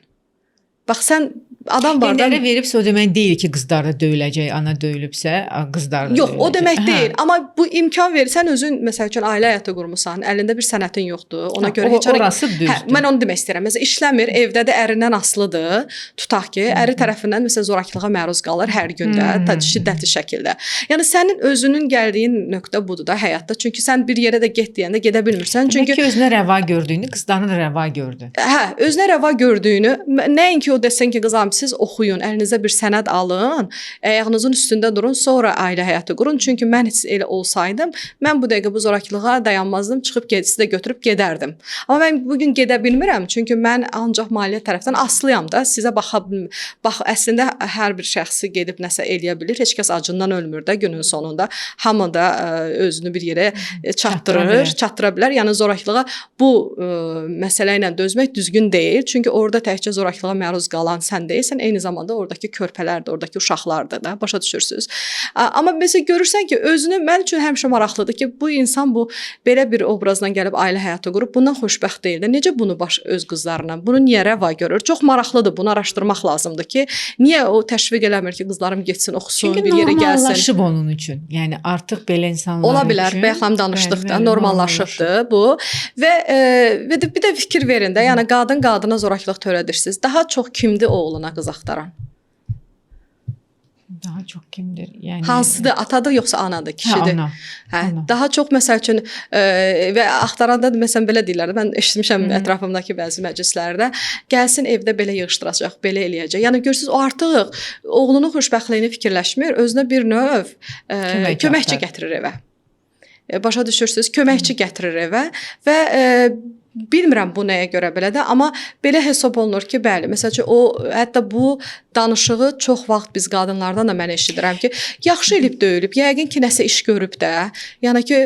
Bax sən adam var da... Ərə veribsə o demək deyil ki, qızlar da döyüləcək, ana döyülübsə, qızlar da yox, döyüləcək. O demək deyil. Amma bu imkan verir. Sən özün, məsəl üçün, ailə həyatı qurmusan, əlində bir sənətin yoxdur. Ona görə heç orası düzdür. Mən onu demək istəyirəm. Məsələn, işləmir, evdə də ərindən asılıdır. Tutaq ki, əri tərəfindən məsələn zorakılığa məruz qalır hər gündə, şiddətli şəkildə. Yəni sənin özünün gəldiyin nöqtə budur da həyatda. Çünki sən bir yerə də get deyəndə gedə bilmirsən. Çünki özünə rəva gördüyünü, qızlarına da rəva gördü. Hə, özünə rəva gördüyünü, nəinki o desin ki, qızım, siz oxuyun, əlinizə bir sənəd alın, ayağınızın üstündə durun, sonra ailə həyatı qurun. Çünki mən heç elə olsaydım, mən bu dəqiqə bu zorakılığa dayanmazdım, çıxıb sizi də götürüb gedərdim. Amma mən bugün gedə bilmirəm, çünki mən ancaq maliyyə tərəfdən aslıyam da, sizə baxa bilmirəm. Bax, əslində hər bir şəxsi gedib nəsə eləyə bilir, heç kəs acından ölmür də günün sonunda. Hamı da özünü bir yerə çatdıra bilər. Yəni zorakılığa bu məsələ ilə dözmək düzgün deyil. Çünki orada təkcə zorakılığa məruz qalan sən deyilsən, eyni zamanda oradakı körpələrdir, oradakı uşaqlardır da, başa düşürsünüz. Amma məsələn görürsən ki, özünü mən üçün həmişə maraqlıdır ki, bu insan bu belə bir obrazdan gəlib ailə həyatı qurub, bundan xoşbəxt deyil də. Necə bunu öz qızlarına, bunu niyə rəva görür? Çox maraqlıdır, bunu araşdırmaq lazımdır ki, niyə o təşviq eləmir ki, qızlarım getsin, oxusun, çünki bir yerə gəlsin. Çünki normallaşıb onun üçün. Yəni artıq belə insanlar ola bilər, üçün. Bayaqlam danışdıq da, normallaşıbdır bu. Və bir də fikir verin də, yəni qadına zorakılıq törədirsiniz. Daha çox kimdir oğluna qız axtaran? Daha çox kimdir? Yəni hansıdır? Atadır yoxsa anadır, kişidir? Ana. Hə, daha çox məsəl üçün və axtaranda məsələn belə deyirlər. Mən eşitmişəm ətrafımdakı bəzi məclislərdə, gəlsin evdə belə yığışdıracaq, belə eləyəcək. Yəni görürsüz o artıq oğlunun xoşbəxtliyini fikirləşmir, özünə bir növ köməkçi gətirir evə. Başa düşürsüz? Köməkçi gətirir evə və bilmirəm bu nəyə görə belədir, amma belə hesab olunur ki, bəli, məsələn, o hətta bu danışığı çox vaxt biz qadınlardan da mən eşidirəm ki, yaxşı elib döyülüb, yəqin ki, nəsə iş görüb də. Yəni ki,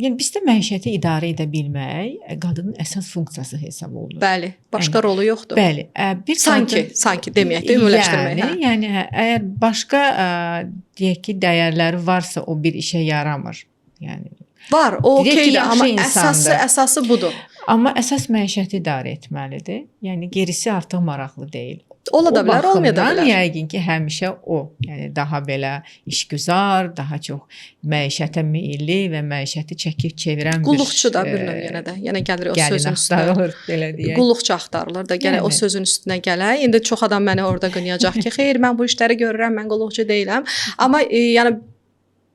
yəni bizdə məişəti idarə edə bilmək qadının əsas funksiyası hesab olunur. Bəli, başqa rolu yoxdur. Bəli, bir sanki deməyək də ümumiləşdirmək. Yəni əgər başqa deyək ki, dəyərləri varsa, o bir işə yaramır. Yəni var, o okeydir, amma əsası budur. Amma əsas məişəti idarə etməlidir. Yəni gerisi artıq maraqlı deyil. Ola da bilər, olmaya da bilər. Yəqin ki, həmişə o, yəni daha belə işgüzar, daha çox məişətə meyilli və məişəti çəkib çevirən qulluqçu da bir növ yenə də. Yəni gəlir o sözün üstünə. Belə deyək. Qulluqçu axtarılır da, gələ o sözün üstünə gələk. İndi çox adam məni orada qınayacaq ki, xeyr, mən bu işləri görürəm, mən qulluqçu deyiləm. Amma yəni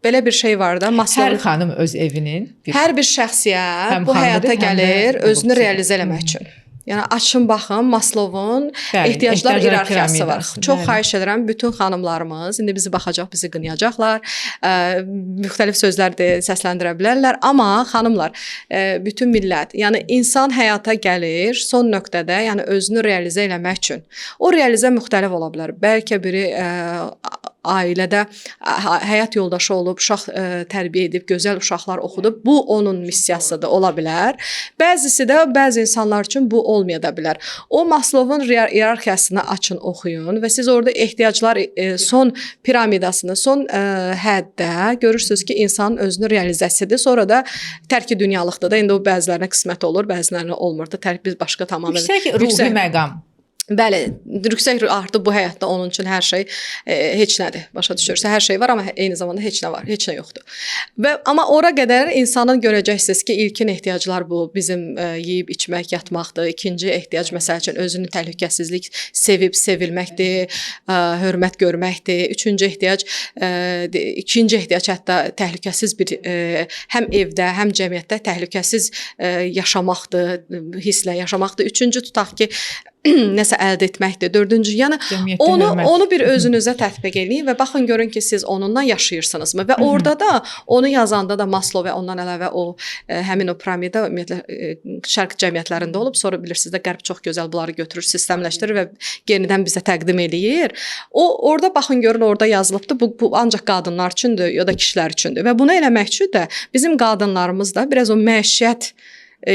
belə bir şey var da, hər xanım öz evinin hər bir şəxsiyyət bu həyata gəlir özünü realizə eləmək üçün. Yəni açın baxın Maslovun Bəli, ehtiyaclar ehtiyaclar iyerarxiyası var. piramidası, Çox bəli. xahiş edirəm bütün xanımlarımız indi bizi baxacaq, bizi qınayacaqlar. Müxtəlif sözlər də səsləndirə bilərlər, amma xanımlar, bütün millət, yəni insan həyata gəlir son nöqtədə, yəni özünü realizə eləmək üçün. O realizə müxtəlif ola bilər. Bəlkə biri ailədə həyat yoldaşı olub, uşaq tərbiyə edib, gözəl uşaqlar oxudub. Bu onun missiyasıdır, ola bilər. Bəzisi də bəzi insanlar üçün bu olmaya da bilər. O Maslovun iyerarxiyasını açın, oxuyun və siz orada ehtiyaclar son piramidasını, son həddə görürsüz ki, insanın özünü realizəsidir. Sonra da tərki dünyalıqdır da. İndi o bəzilərinə qismət olur, bəzilərinə olmur da. Tərk biz başqa tamamilə Yüksək ruhi məqam. Bəli, yüksək artıq bu həyatda onun üçün hər şey heç nədir. Başa düşürsə, hər şey var, amma eyni zamanda heç nə var, heç nə yoxdur. Amma ora qədər insanın görəcəksiniz ki, ilkin ehtiyaclar bu bizim yeyib içmək, yatmaqdır. İkinci ehtiyac məsəl üçün özünü təhlükəsizlik, sevib sevilməkdir, hörmət görməkdir. Üçüncü ehtiyac, ikinci ehtiyac hətta təhlükəsiz bir həm evdə, həm cəmiyyətdə təhlükəsiz yaşamaqdır, hisslə yaşamaqdır. Üçüncü tutaq ki, nəsə əldə etməkdir. Dördüncü, yəni onu bir özünüzə tətbiq eləyin və baxın görün ki, siz onunla yaşayırsınızmı? Və orada da onu yazanda da Maslow və ondan əlavə o həmin o piramida ümumiyyətlə şərq cəmiyyətlərində olub, sonra bilirsiniz də Qərb çox gözəl bunları götürür, sistemləşdirir və yenidən bizə təqdim eləyir. O orada baxın görün orada yazılıbdı. Bu ancaq qadınlar üçündür, ya da kişilər üçündür. Və bunu eləmək üçün də bizim qadınlarımız da biraz o məişət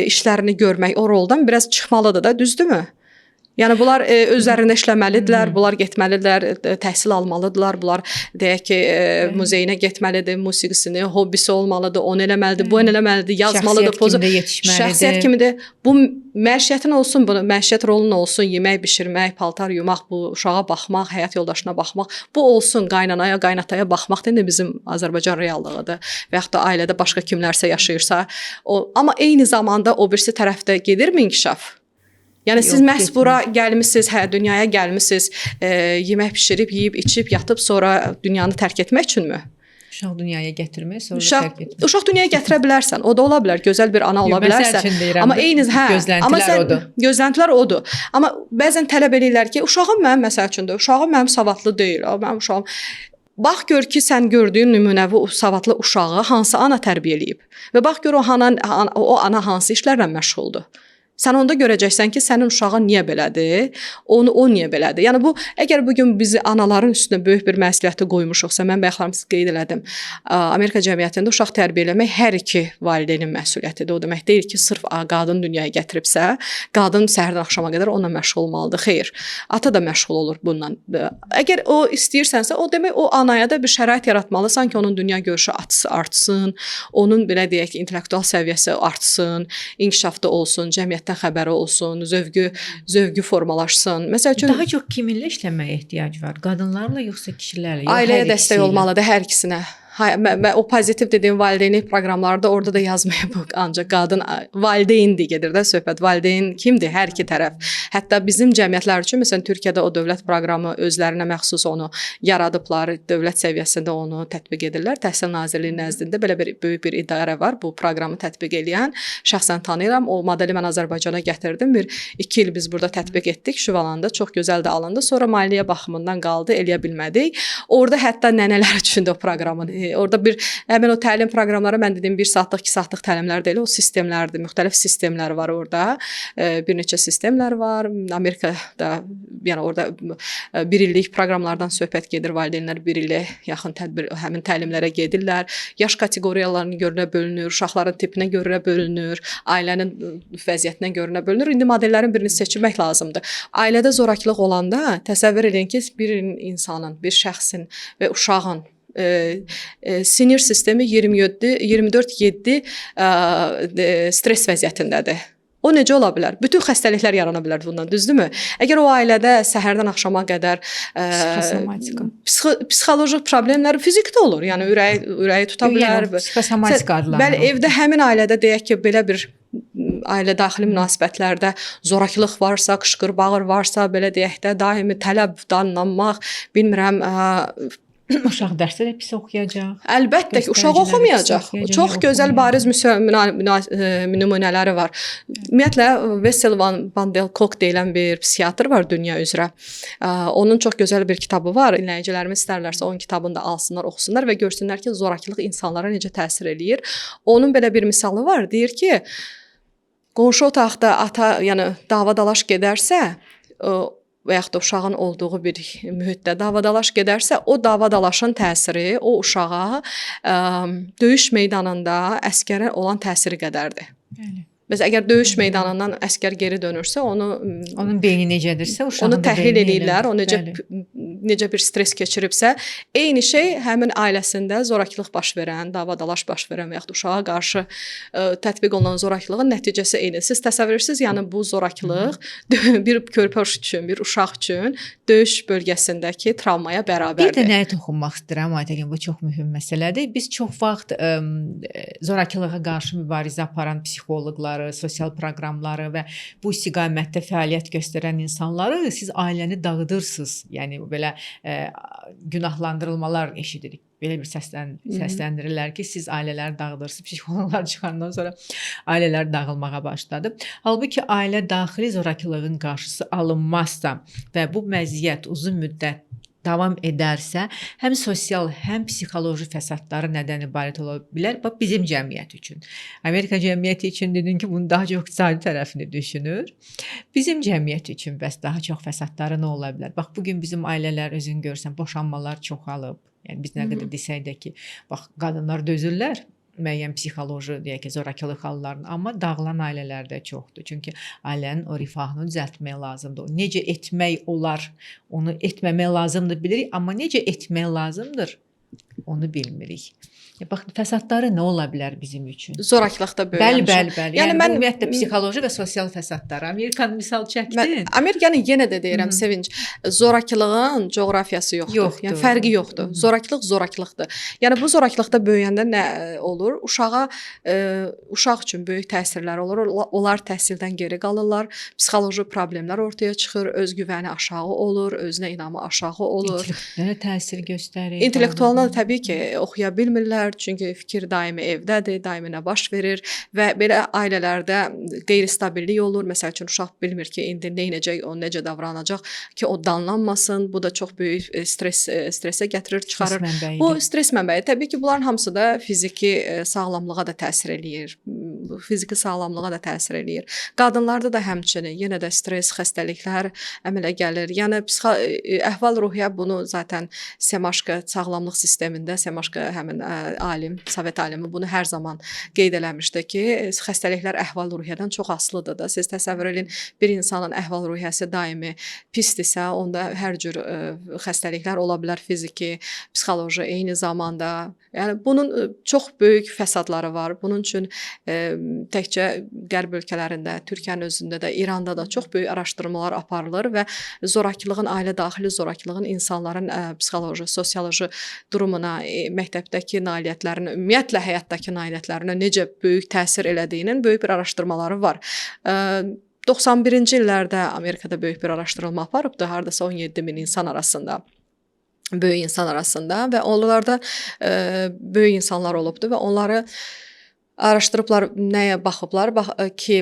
işlərini görmək, o roldan biraz çıxmalıdır da, düzdürmü? Yəni bunlar özlərində işləməlidirlər, bunlar getməlidirlər, təhsil almalıdırlar, bunlar deyək ki, muzeyinə getməlidir, musiqisini, hobbisi olmalıdır, onu eləməlidir, bu eləməlidir, yazmalıdır, şəxsiyyət kimidir. Bu məişətin olsun, bunu məişət rolunun olsun, yemək bişirmək, paltar yumaq, bu uşağa baxmaq, həyat yoldaşına baxmaq, bu olsun, qaynanaya, qaynataya baxmaq da bizim Azərbaycan reallığıdır. Və yaxud da ailədə başqa kimlərsə yaşayırsa, amma eyni zamanda o birisi tərəfdə gedirmi inkişaf? Yəni siz məhz bura gəlmisiniz, dünyaya gəlmisiniz, yemək bişirib, yeyib, içib, yatıb, sonra dünyanı tərk etmək üçünmü? Uşaq dünyaya gətirmək, sonra tərk etmək. Uşaq dünyaya gətirə bilərsən, o da ola bilər, gözəl bir ana ola bilərsən. Amma eyni gözləntilər odur. Gözləntilər odur. Amma bəzən tələb eləyirlər ki, uşağım mənim məsəl üçün də, uşağım mənim savadlı deyil, mənim uşağım. Bax gör ki, sən gördüyün nümunəvi savadlı uşağı hansı ana tərbiyə eləyib və bax gör o ana hansı işlərlə məşğuldur. Sən onda görəcəksən ki, sənin uşağın niyə belədir, o niyə belədir. Yəni bu, əgər bugün bizi anaların üstünə böyük bir məsuliyyəti qoymuşuqsa, mən bayaqlarım sizə qeyd elədim, Amerika cəmiyyətində uşaq tərbiyə eləmək hər iki valideynin məsuliyyətidir. O demək deyil ki, sırf qadın dünyaya gətiribsə, qadın səhərdən axşama qədər onunla məşğul olmalıdır. Xeyr, ata da məşğul olur bundan. Əgər o istəyirsənsə, o demək o anaya da bir şərait yaratmalısan ki, onun dünya görüşü artsın, onun belə deyək ki, intellektual səviyyəsi artsın, inkişafda olsun, cəmiyyət xəbəri olsun, zövqü formalaşsın. Məsəl üçün daha çox kiminlə işləməyə ehtiyac var? Qadınlarla yoxsa kişilərlə? Ailəyə dəstək olmalıdır hər ikisinə. O pozitiv dediyim valideynlik proqramlarda orada da yazmaya bu ancaq qadın valideyndir gedir də söhbət. Valideyn kimdir? Hər iki tərəf. Hətta bizim cəmiyyətlər üçün məsələn Türkiyədə o dövlət proqramı özlərinə məxsus onu yaradıblar, dövlət səviyyəsində onu tətbiq edirlər. Təhsil Nazirliyi nəzdində belə bir böyük bir idarə var bu proqramı tətbiq edən. Şəxsən tanıyıram. O modeli mən Azərbaycana gətirdim. 2 il biz burada tətbiq etdik. Şüvalanda çox gözəl də alındı. Sonra maliyyə baxımından qaldı, eləyə bilmədik. Orada hətta nənələr üçün də o proqramı orada həmin o təlim proqramları mən dediyim 1 saatlıq, 2 saatlıq təlimlər deyil, o sistemlərdir. Müxtəlif sistemlər var orada. Bir neçə sistemlər var. Amerikada yəni orada 1 illik proqramlardan söhbət gedir. Valideynlər 1 ilə yaxın tədbir həmin təlimlərə gedirlər. Yaş kateqoriyalarına görə bölünür, uşaqların tipinə görə bölünür, ailənin vəziyyətinə görə bölünür. İndi modellərin birini seçmək lazımdır. Ailədə zorakılıq olanda təsəvvür edin ki, bir insanın, bir şəxsin və uşağın sinir sistemi 24/7 stres vəziyyətindədir. O necə ola bilər? Bütün xəstəliklər yarana bilər bundan, düzdürmü? Əgər o ailədə səhərdən axşama qədər psixoloji problemlər fizikdə olur. Yəni ürəyi tuta bilər. Psixosomatik adlanır. Bəli, evdə həmin ailədə deyək ki, belə bir ailə daxili münasibətlərdə zorakılıq varsa, qışqır bağır varsa, belə deyək də daimi tələb danlanmaq, bilmirəm Uşaq dərsdə də pis oxuyacaq. Əlbəttə ki, uşaq Göstəriciləri oxumayacaq. pis oxuyacaq, Çox ya gözəl oxumayacaq. bariz nümunələri var. Ümumiyyətlə Wessel van der Kolk deyilən bir psixiatr var dünya üzrə. Onun çox gözəl bir kitabı var. Dinləyicilərimiz istərlərsə onun kitabını da alsınlar, oxusunlar və görsünlər ki, zorakılıq insanlara necə təsir eləyir. Onun belə bir misalı var. Deyir ki, qonşu otaqda ata, yəni davadalaş gedərsə, və yaxud da uşağın olduğu bir mühitdə davadalaş gedərsə, o davadalaşın təsiri o uşağa döyüş meydanında əsgərə olan təsiri qədərdir. Bəli. Məsələn, əgər döyüş meydanından əsgər geri dönürsə, Onun beyni necədirsə, uşağın onu da təhlil beyni edirlər, o elədir. necə bir stres keçiribsə, eyni şey həmin ailəsində zorakılıq baş verən, davadalaş baş verən və yaxud uşağa qarşı tətbiq olunan zorakılığın nəticəsi eyni. Siz təsəvvür edirsiniz, yəni bu zorakılıq bir körpə üçün, bir uşaq üçün döyüş bölgəsindəki travmaya Bir də bərabərdir. nəyə toxunmaq istəyirəm Aytəkin, bu çox mühüm məsələdir. Biz çox vaxt zorakılığa qarşı mübarizə aparan psixoloqları, sosial proqramları və bu istiqamətdə fəaliyyət göstərən insanları siz ailəni dağıdırsınız. Yəni belə günahlandırılmalar eşidirik. Belə bir səsləndirirlər ki, siz ailələri dağıdırsınız. Psixoloqlar çıxandan sonra ailələr dağılmağa başladı. Halbuki ailə daxili zorakılığın qarşısı alınmazsa və bu məziyyət uzun müddət davam edərsə, həm sosial, həm psixoloji fəsadları nədən ibarət ola bilər? Bax, bizim cəmiyyət üçün. Amerika cəmiyyəti üçün dedin ki, bunun daha çox iqtisadi tərəfini düşünür. Bizim cəmiyyət üçün bəs daha çox fəsadları nə ola bilər? Bax, bugün bizim ailələr özün görsən, boşanmalar çoxalıb. Yəni biz nə qədər desək də ki, bax, qadınlar dözürlər müəyyən psixoloji, deyək ki, zorakılıq hallarını, amma dağılan ailələr də çoxdur. Çünki ailənin o rifahını düzəltmək lazımdır. Necə etmək olar, onu etməmək lazımdır bilirik, amma necə etmək lazımdır, onu bilmirik. Bax, fəsadları nə ola bilər bizim üçün? Zorakılıqda böyüyəmişəm. Bəli. Yəni mən ümumiyyətlə psixoloji və sosial fəsadlar. Amerikan misal çəkdin. Amerikanı yenə də deyirəm, Sevinç, zorakılığın coğrafiyası yoxdur. Yəni fərqi yoxdur. Zorakılıq zorakılıqdır. Yəni bu zorakılıqda böyüyəndə nə olur? Uşaq üçün böyük təsirlər olur. Onlar təhsildən geri qalırlar. Psixoloji problemlər ortaya çıxır, özgüvəni aşağı olur, özünə inamı aşağı olur. İntellektuala təsir göstərir. İntellektuallar təbii ki, oxuya bilmirlər. Çünki fikir daimi evdədir, daimi nə baş verir və belə ailələrdə qeyri-stabillik olur. Məsəl üçün uşaq bilmir ki, indi nə edəcək, o necə davranacaq ki, o danlanmasın. Bu da çox böyük stressə gətirir, çıxarır. Bu stres mənbəyi. Təbii ki, bunların hamısı da fiziki sağlamlığa da təsir eləyir. Fiziki sağlamlığa da təsir eləyir. Qadınlarda da həmçinin yenə də stres, xəstəliklər əmələ gəlir. Yəni əhval-ruhiyyə bunu zaten Semaşka sağlamlıq sistemində Semaşka həmin alim, Sovet alimi bunu hər zaman qeyd eləmişdi ki, xəstəliklər əhval-ruhiyyədən çox asılıdır da. Siz təsəvvür edin, bir insanın əhval-ruhiyyəsi daimi pisdirsə, onda hər cür xəstəliklər ola bilər, fiziki, psixoloji eyni zamanda. Yəni bunun çox böyük fəsadları var. Bunun üçün təkcə qərb ölkələrində, Türkiyənin özündə də, İranda da çox böyük araşdırmalar aparılır və zorakılığın, ailə daxili zorakılığın insanların psixoloji, sosioloji durumuna, məktəbdəki nailiyyətlərinə, ümumiyyətlə həyatdakı nailiyyətlərinə necə böyük təsir elədiyinin böyük bir araşdırmaları var. 91-ci illərdə Amerikada böyük bir araşdırma aparıbdı, hardasa 17 min insan arasında. Böyük insan arasında və onlarda böyük insanlar olubdu və onları araşdırıblar, nəyə baxıblar ki,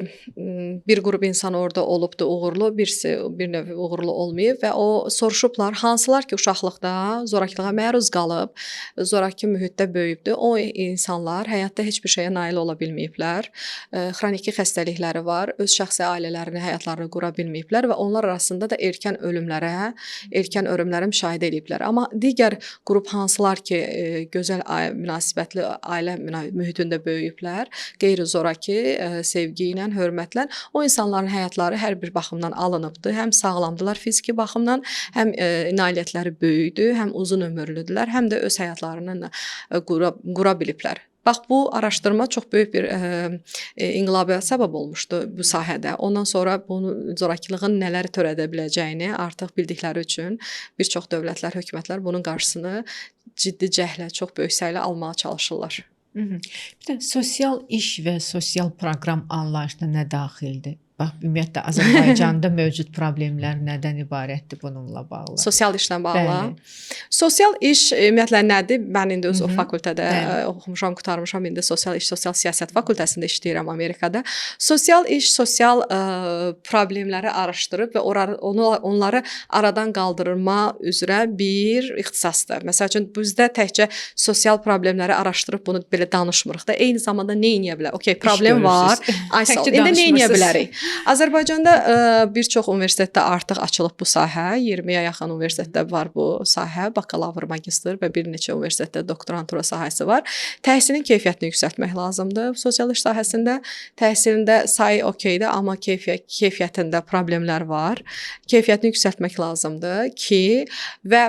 bir qrup insan orada olubdu uğurlu, birisi bir növ uğurlu olmayıb və o soruşublar, hansılar ki, uşaqlıqda zorakılığa məruz qalıb, zoraki mühitdə böyüyübdü, o insanlar həyatda heç bir şeyə nail ola bilməyiblər, xroniki xəstəlikləri var, öz şəxsi ailələrini, həyatlarını qura bilməyiblər və onlar arasında da erkən ölümlərə müşahidə ediblər. Amma digər qrup hansılar ki, gözəl münasibətli ailə mühitində böyüyüblər, qeyri-zoraki, sevgi ilə, hörmətlə o insanların həyatları hər bir baxımdan alınıbdı. Həm sağlamdılar fiziki baxımdan, həm nailiyyətləri böyükdü, həm uzun ömürlüdülər, həm də öz həyatlarını qura biliblər. Bax, bu araşdırma çox böyük bir inqilaba səbəb olmuşdu bu sahədə. Ondan sonra bunu zorakılığın nələr törədə biləcəyini artıq bildikləri üçün bir çox dövlətlər, hökumətlər bunun qarşısını ciddi cəhlə, çox böyük səylə almağa çalışırlar. Bir də sosial iş və sosial proqram anlayışına nə daxildir? Bax, ümumiyyətlə Azərbaycanda mövcud problemlər nədən ibarətdir bununla bağlı? Sosial işlə bağlı. Bəli. Sosial iş ümumiyyətlə nədir? Mən indi öz o Mhm. fakültədə Bəli. oxumuşam, qurtarmışam. İndi sosial iş, sosial siyasət fakültəsində işləyirəm Amerikada. Sosial iş sosial problemləri araşdırıb və onları aradan qaldırma üzrə bir ixtisasdır. Məsəl üçün bizdə təkcə sosial problemləri araşdırıb bunu belə danışmırıq da. Eyni zamanda nə edə bilər? Okay, problem var. Ay sağ ol. Təkcə İndi nə edə danışmırsınız. bilərik? Azərbaycanda bir çox universitetdə artıq açılıb bu sahə. 20-yə yaxın universitetdə var bu sahə, bakalavr, magistr və bir neçə universitetdə doktorantura sahəsi var. Təhsilin keyfiyyətini yüksəltmək lazımdır. Sosial iş sahəsində təhsilində sayı okeydir, amma keyfiyyətində problemlər var. Keyfiyyətini yüksəltmək lazımdır ki, və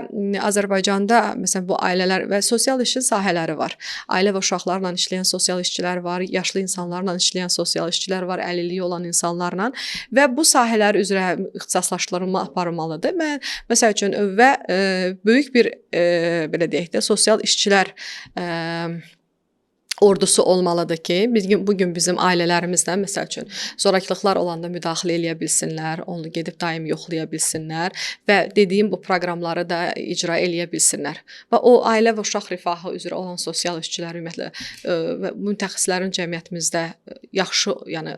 Azərbaycanda məsələn bu ailələr və sosial işin sahələri var. Ailə və uşaqlarla işləyən sosial işçilər var, yaşlı insanlarla işləyən sosial işçilər var, əlilliyi olan insanlarla və bu sahələr üzrə ixtisaslaşdırma aparılmalıdır. Mən məsəl üçün və böyük bir belə deyək də sosial işçilər ordusu olmalıdır ki, bu gün bizim ailələrimizlə məsəl üçün zorakılıqlar olanda müdaxilə eləyə bilsinlər, onu gedib daim yoxlaya bilsinlər və dediyim bu proqramları da icra eləyə bilsinlər. Və o ailə və uşaq rifahı üzrə olan sosial işçilər ümumiyyətlə və mütəxəssislərin cəmiyyətimizdə yaxşı, yəni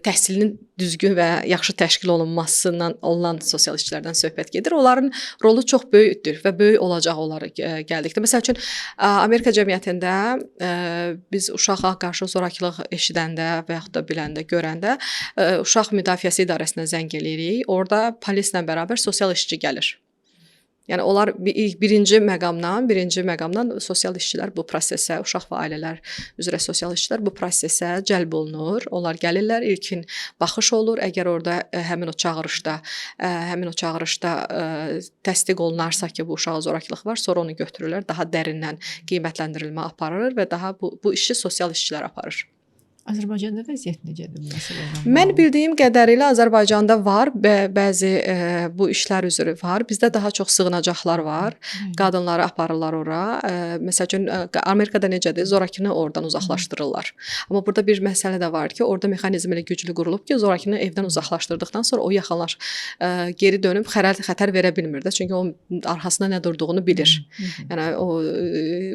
təhsilinin düzgün və yaxşı təşkil olunmasından olunan sosial işçilərdən söhbət gedir. Onların rolu çox böyükdür və böyük olacaq onlara gəldikdə. Məsəl üçün Amerika cəmiyyətində biz uşağa qarşı zorakılıq eşidəndə və yaxud da biləndə, görəndə uşaq müdafiəsi idarəsinə zəng eləyirik. Orada polislə bərabər sosial işçi gəlir. Yəni onlar birinci məqamdan sosial işçilər bu prosesə, uşaq və ailələr üzrə sosial işçilər bu prosesə cəlb olunur. Onlar gəlirlər, ilkin baxış olur. Əgər orada həmin o çağırışda təsdiq olunarsa ki, bu uşağa zorakılıq var, sonra onu götürürlər, daha dərindən qiymətləndirilmə aparılır və daha bu işi sosial işçilər aparır. Azərbaycanda vəziyyət necədir bu məsələlə? Mən bildiyim qədərilə Azərbaycanda var və bəzi bu işlər üzrə var. Bizdə daha çox sığınacaqlar var. Qadınları aparırlar ora. Məsəl üçün Amerikada necədir? Zorakını oradan uzaqlaşdırırlar. Amma burada bir məsələ də var ki, orada mexanizm elə güclü qurulub ki, zorakını evdən uzaqlaşdırdıqdan sonra o geri dönüb xətər verə bilmir də. Çünki o arxasında nə durduğunu bilir. Yəni o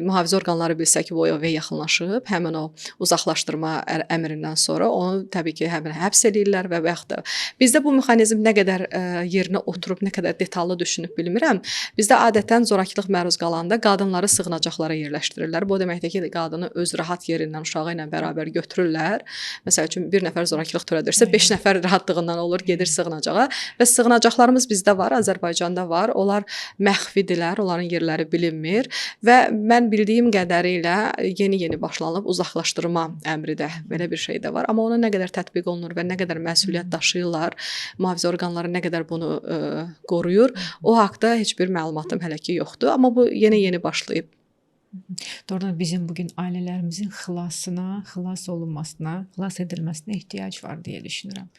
mühafizə orqanları bilsə ki, o evə yaxınlaşıb, həmin o uzaqlaşdırma əmrindən sonra onu təbii ki, həbs edirlər və yaxud da bizdə bu mexanizm nə qədər yerinə oturub, nə qədər detallı düşünüb bilmirəm. Bizdə adətən zorakılıq məruz qalanda qadınları sığınacaqlara yerləşdirirlər. Bu deməkdir ki, qadını öz rahat yerindən uşağı ilə bərabər götürürlər. Məsəl üçün bir nəfər zorakılıq törədirsə, 5 nəfər rahatlığından olur, gedir sığınacağa və sığınacaqlarımız bizdə var, Azərbaycanda var. Onlar məxfidirlər, onların yerləri bilinmir və mən bildiyim qədərilə yeni başlanılıb uzaqlaşdırma əmri də belə bir şey də var. Amma ona nə qədər tətbiq olunur və nə qədər məsuliyyət daşıyırlar, mühafizə orqanları nə qədər bunu qoruyur, o haqqda heç bir məlumatım hələ ki yoxdur. Amma bu yeni başlayıb. Doğrudan bizim bugün ailələrimizin xilas olunmasına, xilas edilməsinə ehtiyac var deyə düşünürəm.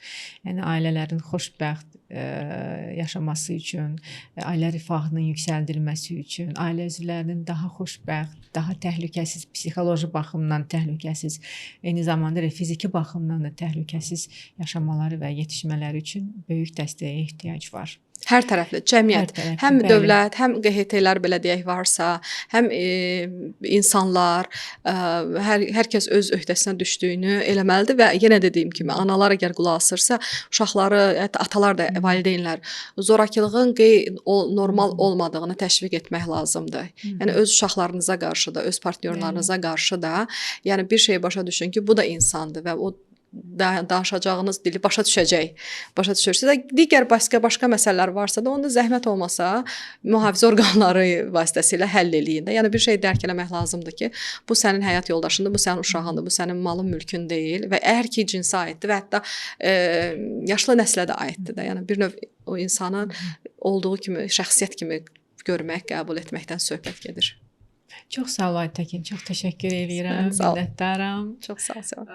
Yəni ailələrin xoşbəxt yaşaması üçün, ailə rifahının yüksəldilməsi üçün, ailə üzvlərinin daha xoşbəxt, daha təhlükəsiz, psixoloji baxımdan təhlükəsiz, eyni zamanda fiziki baxımdan da təhlükəsiz yaşamaları və yetişmələri üçün böyük dəstəyə ehtiyac var. Hər tərəfli, cəmiyyət, həm bəli. dövlət, həm QHT-lər belə deyək varsa, həm insanlar, hər kəs öz öhdəsinə düşdüyünü eləməlidir və yenə dediyim kimi, analar əgər qulaq asırsa, uşaqları, hətta atalar da, valideynlər zorakılığın normal olmadığını təşviq etmək lazımdır. Yəni öz uşaqlarınıza qarşı da, öz partnyorlarınıza qarşı da, yəni bir şey başa düşün ki, bu da insandır və o danışacağınız dili başa düşəcək. Başa düşürsünüz. Digər başqa məsələlər varsa da, onda zəhmət olmasa mühafizə orqanları vasitəsilə həll eləyin də. Yəni bir şey dərk eləmək lazımdır ki, bu sənin həyat yoldaşındır, bu sənin uşağındır, bu sənin malın, mülkün deyil və əgər ki cinsə aiddir və hətta yaşlı nəslə də aiddir də. Yəni bir növ o insanın olduğu kimi, şəxsiyyət kimi görmək, qəbul etməkdən söhbət gedir. Çox sağ ol Aytəkin, çox təşəkkür edirəm, minnətdaram. Çox sağ ol.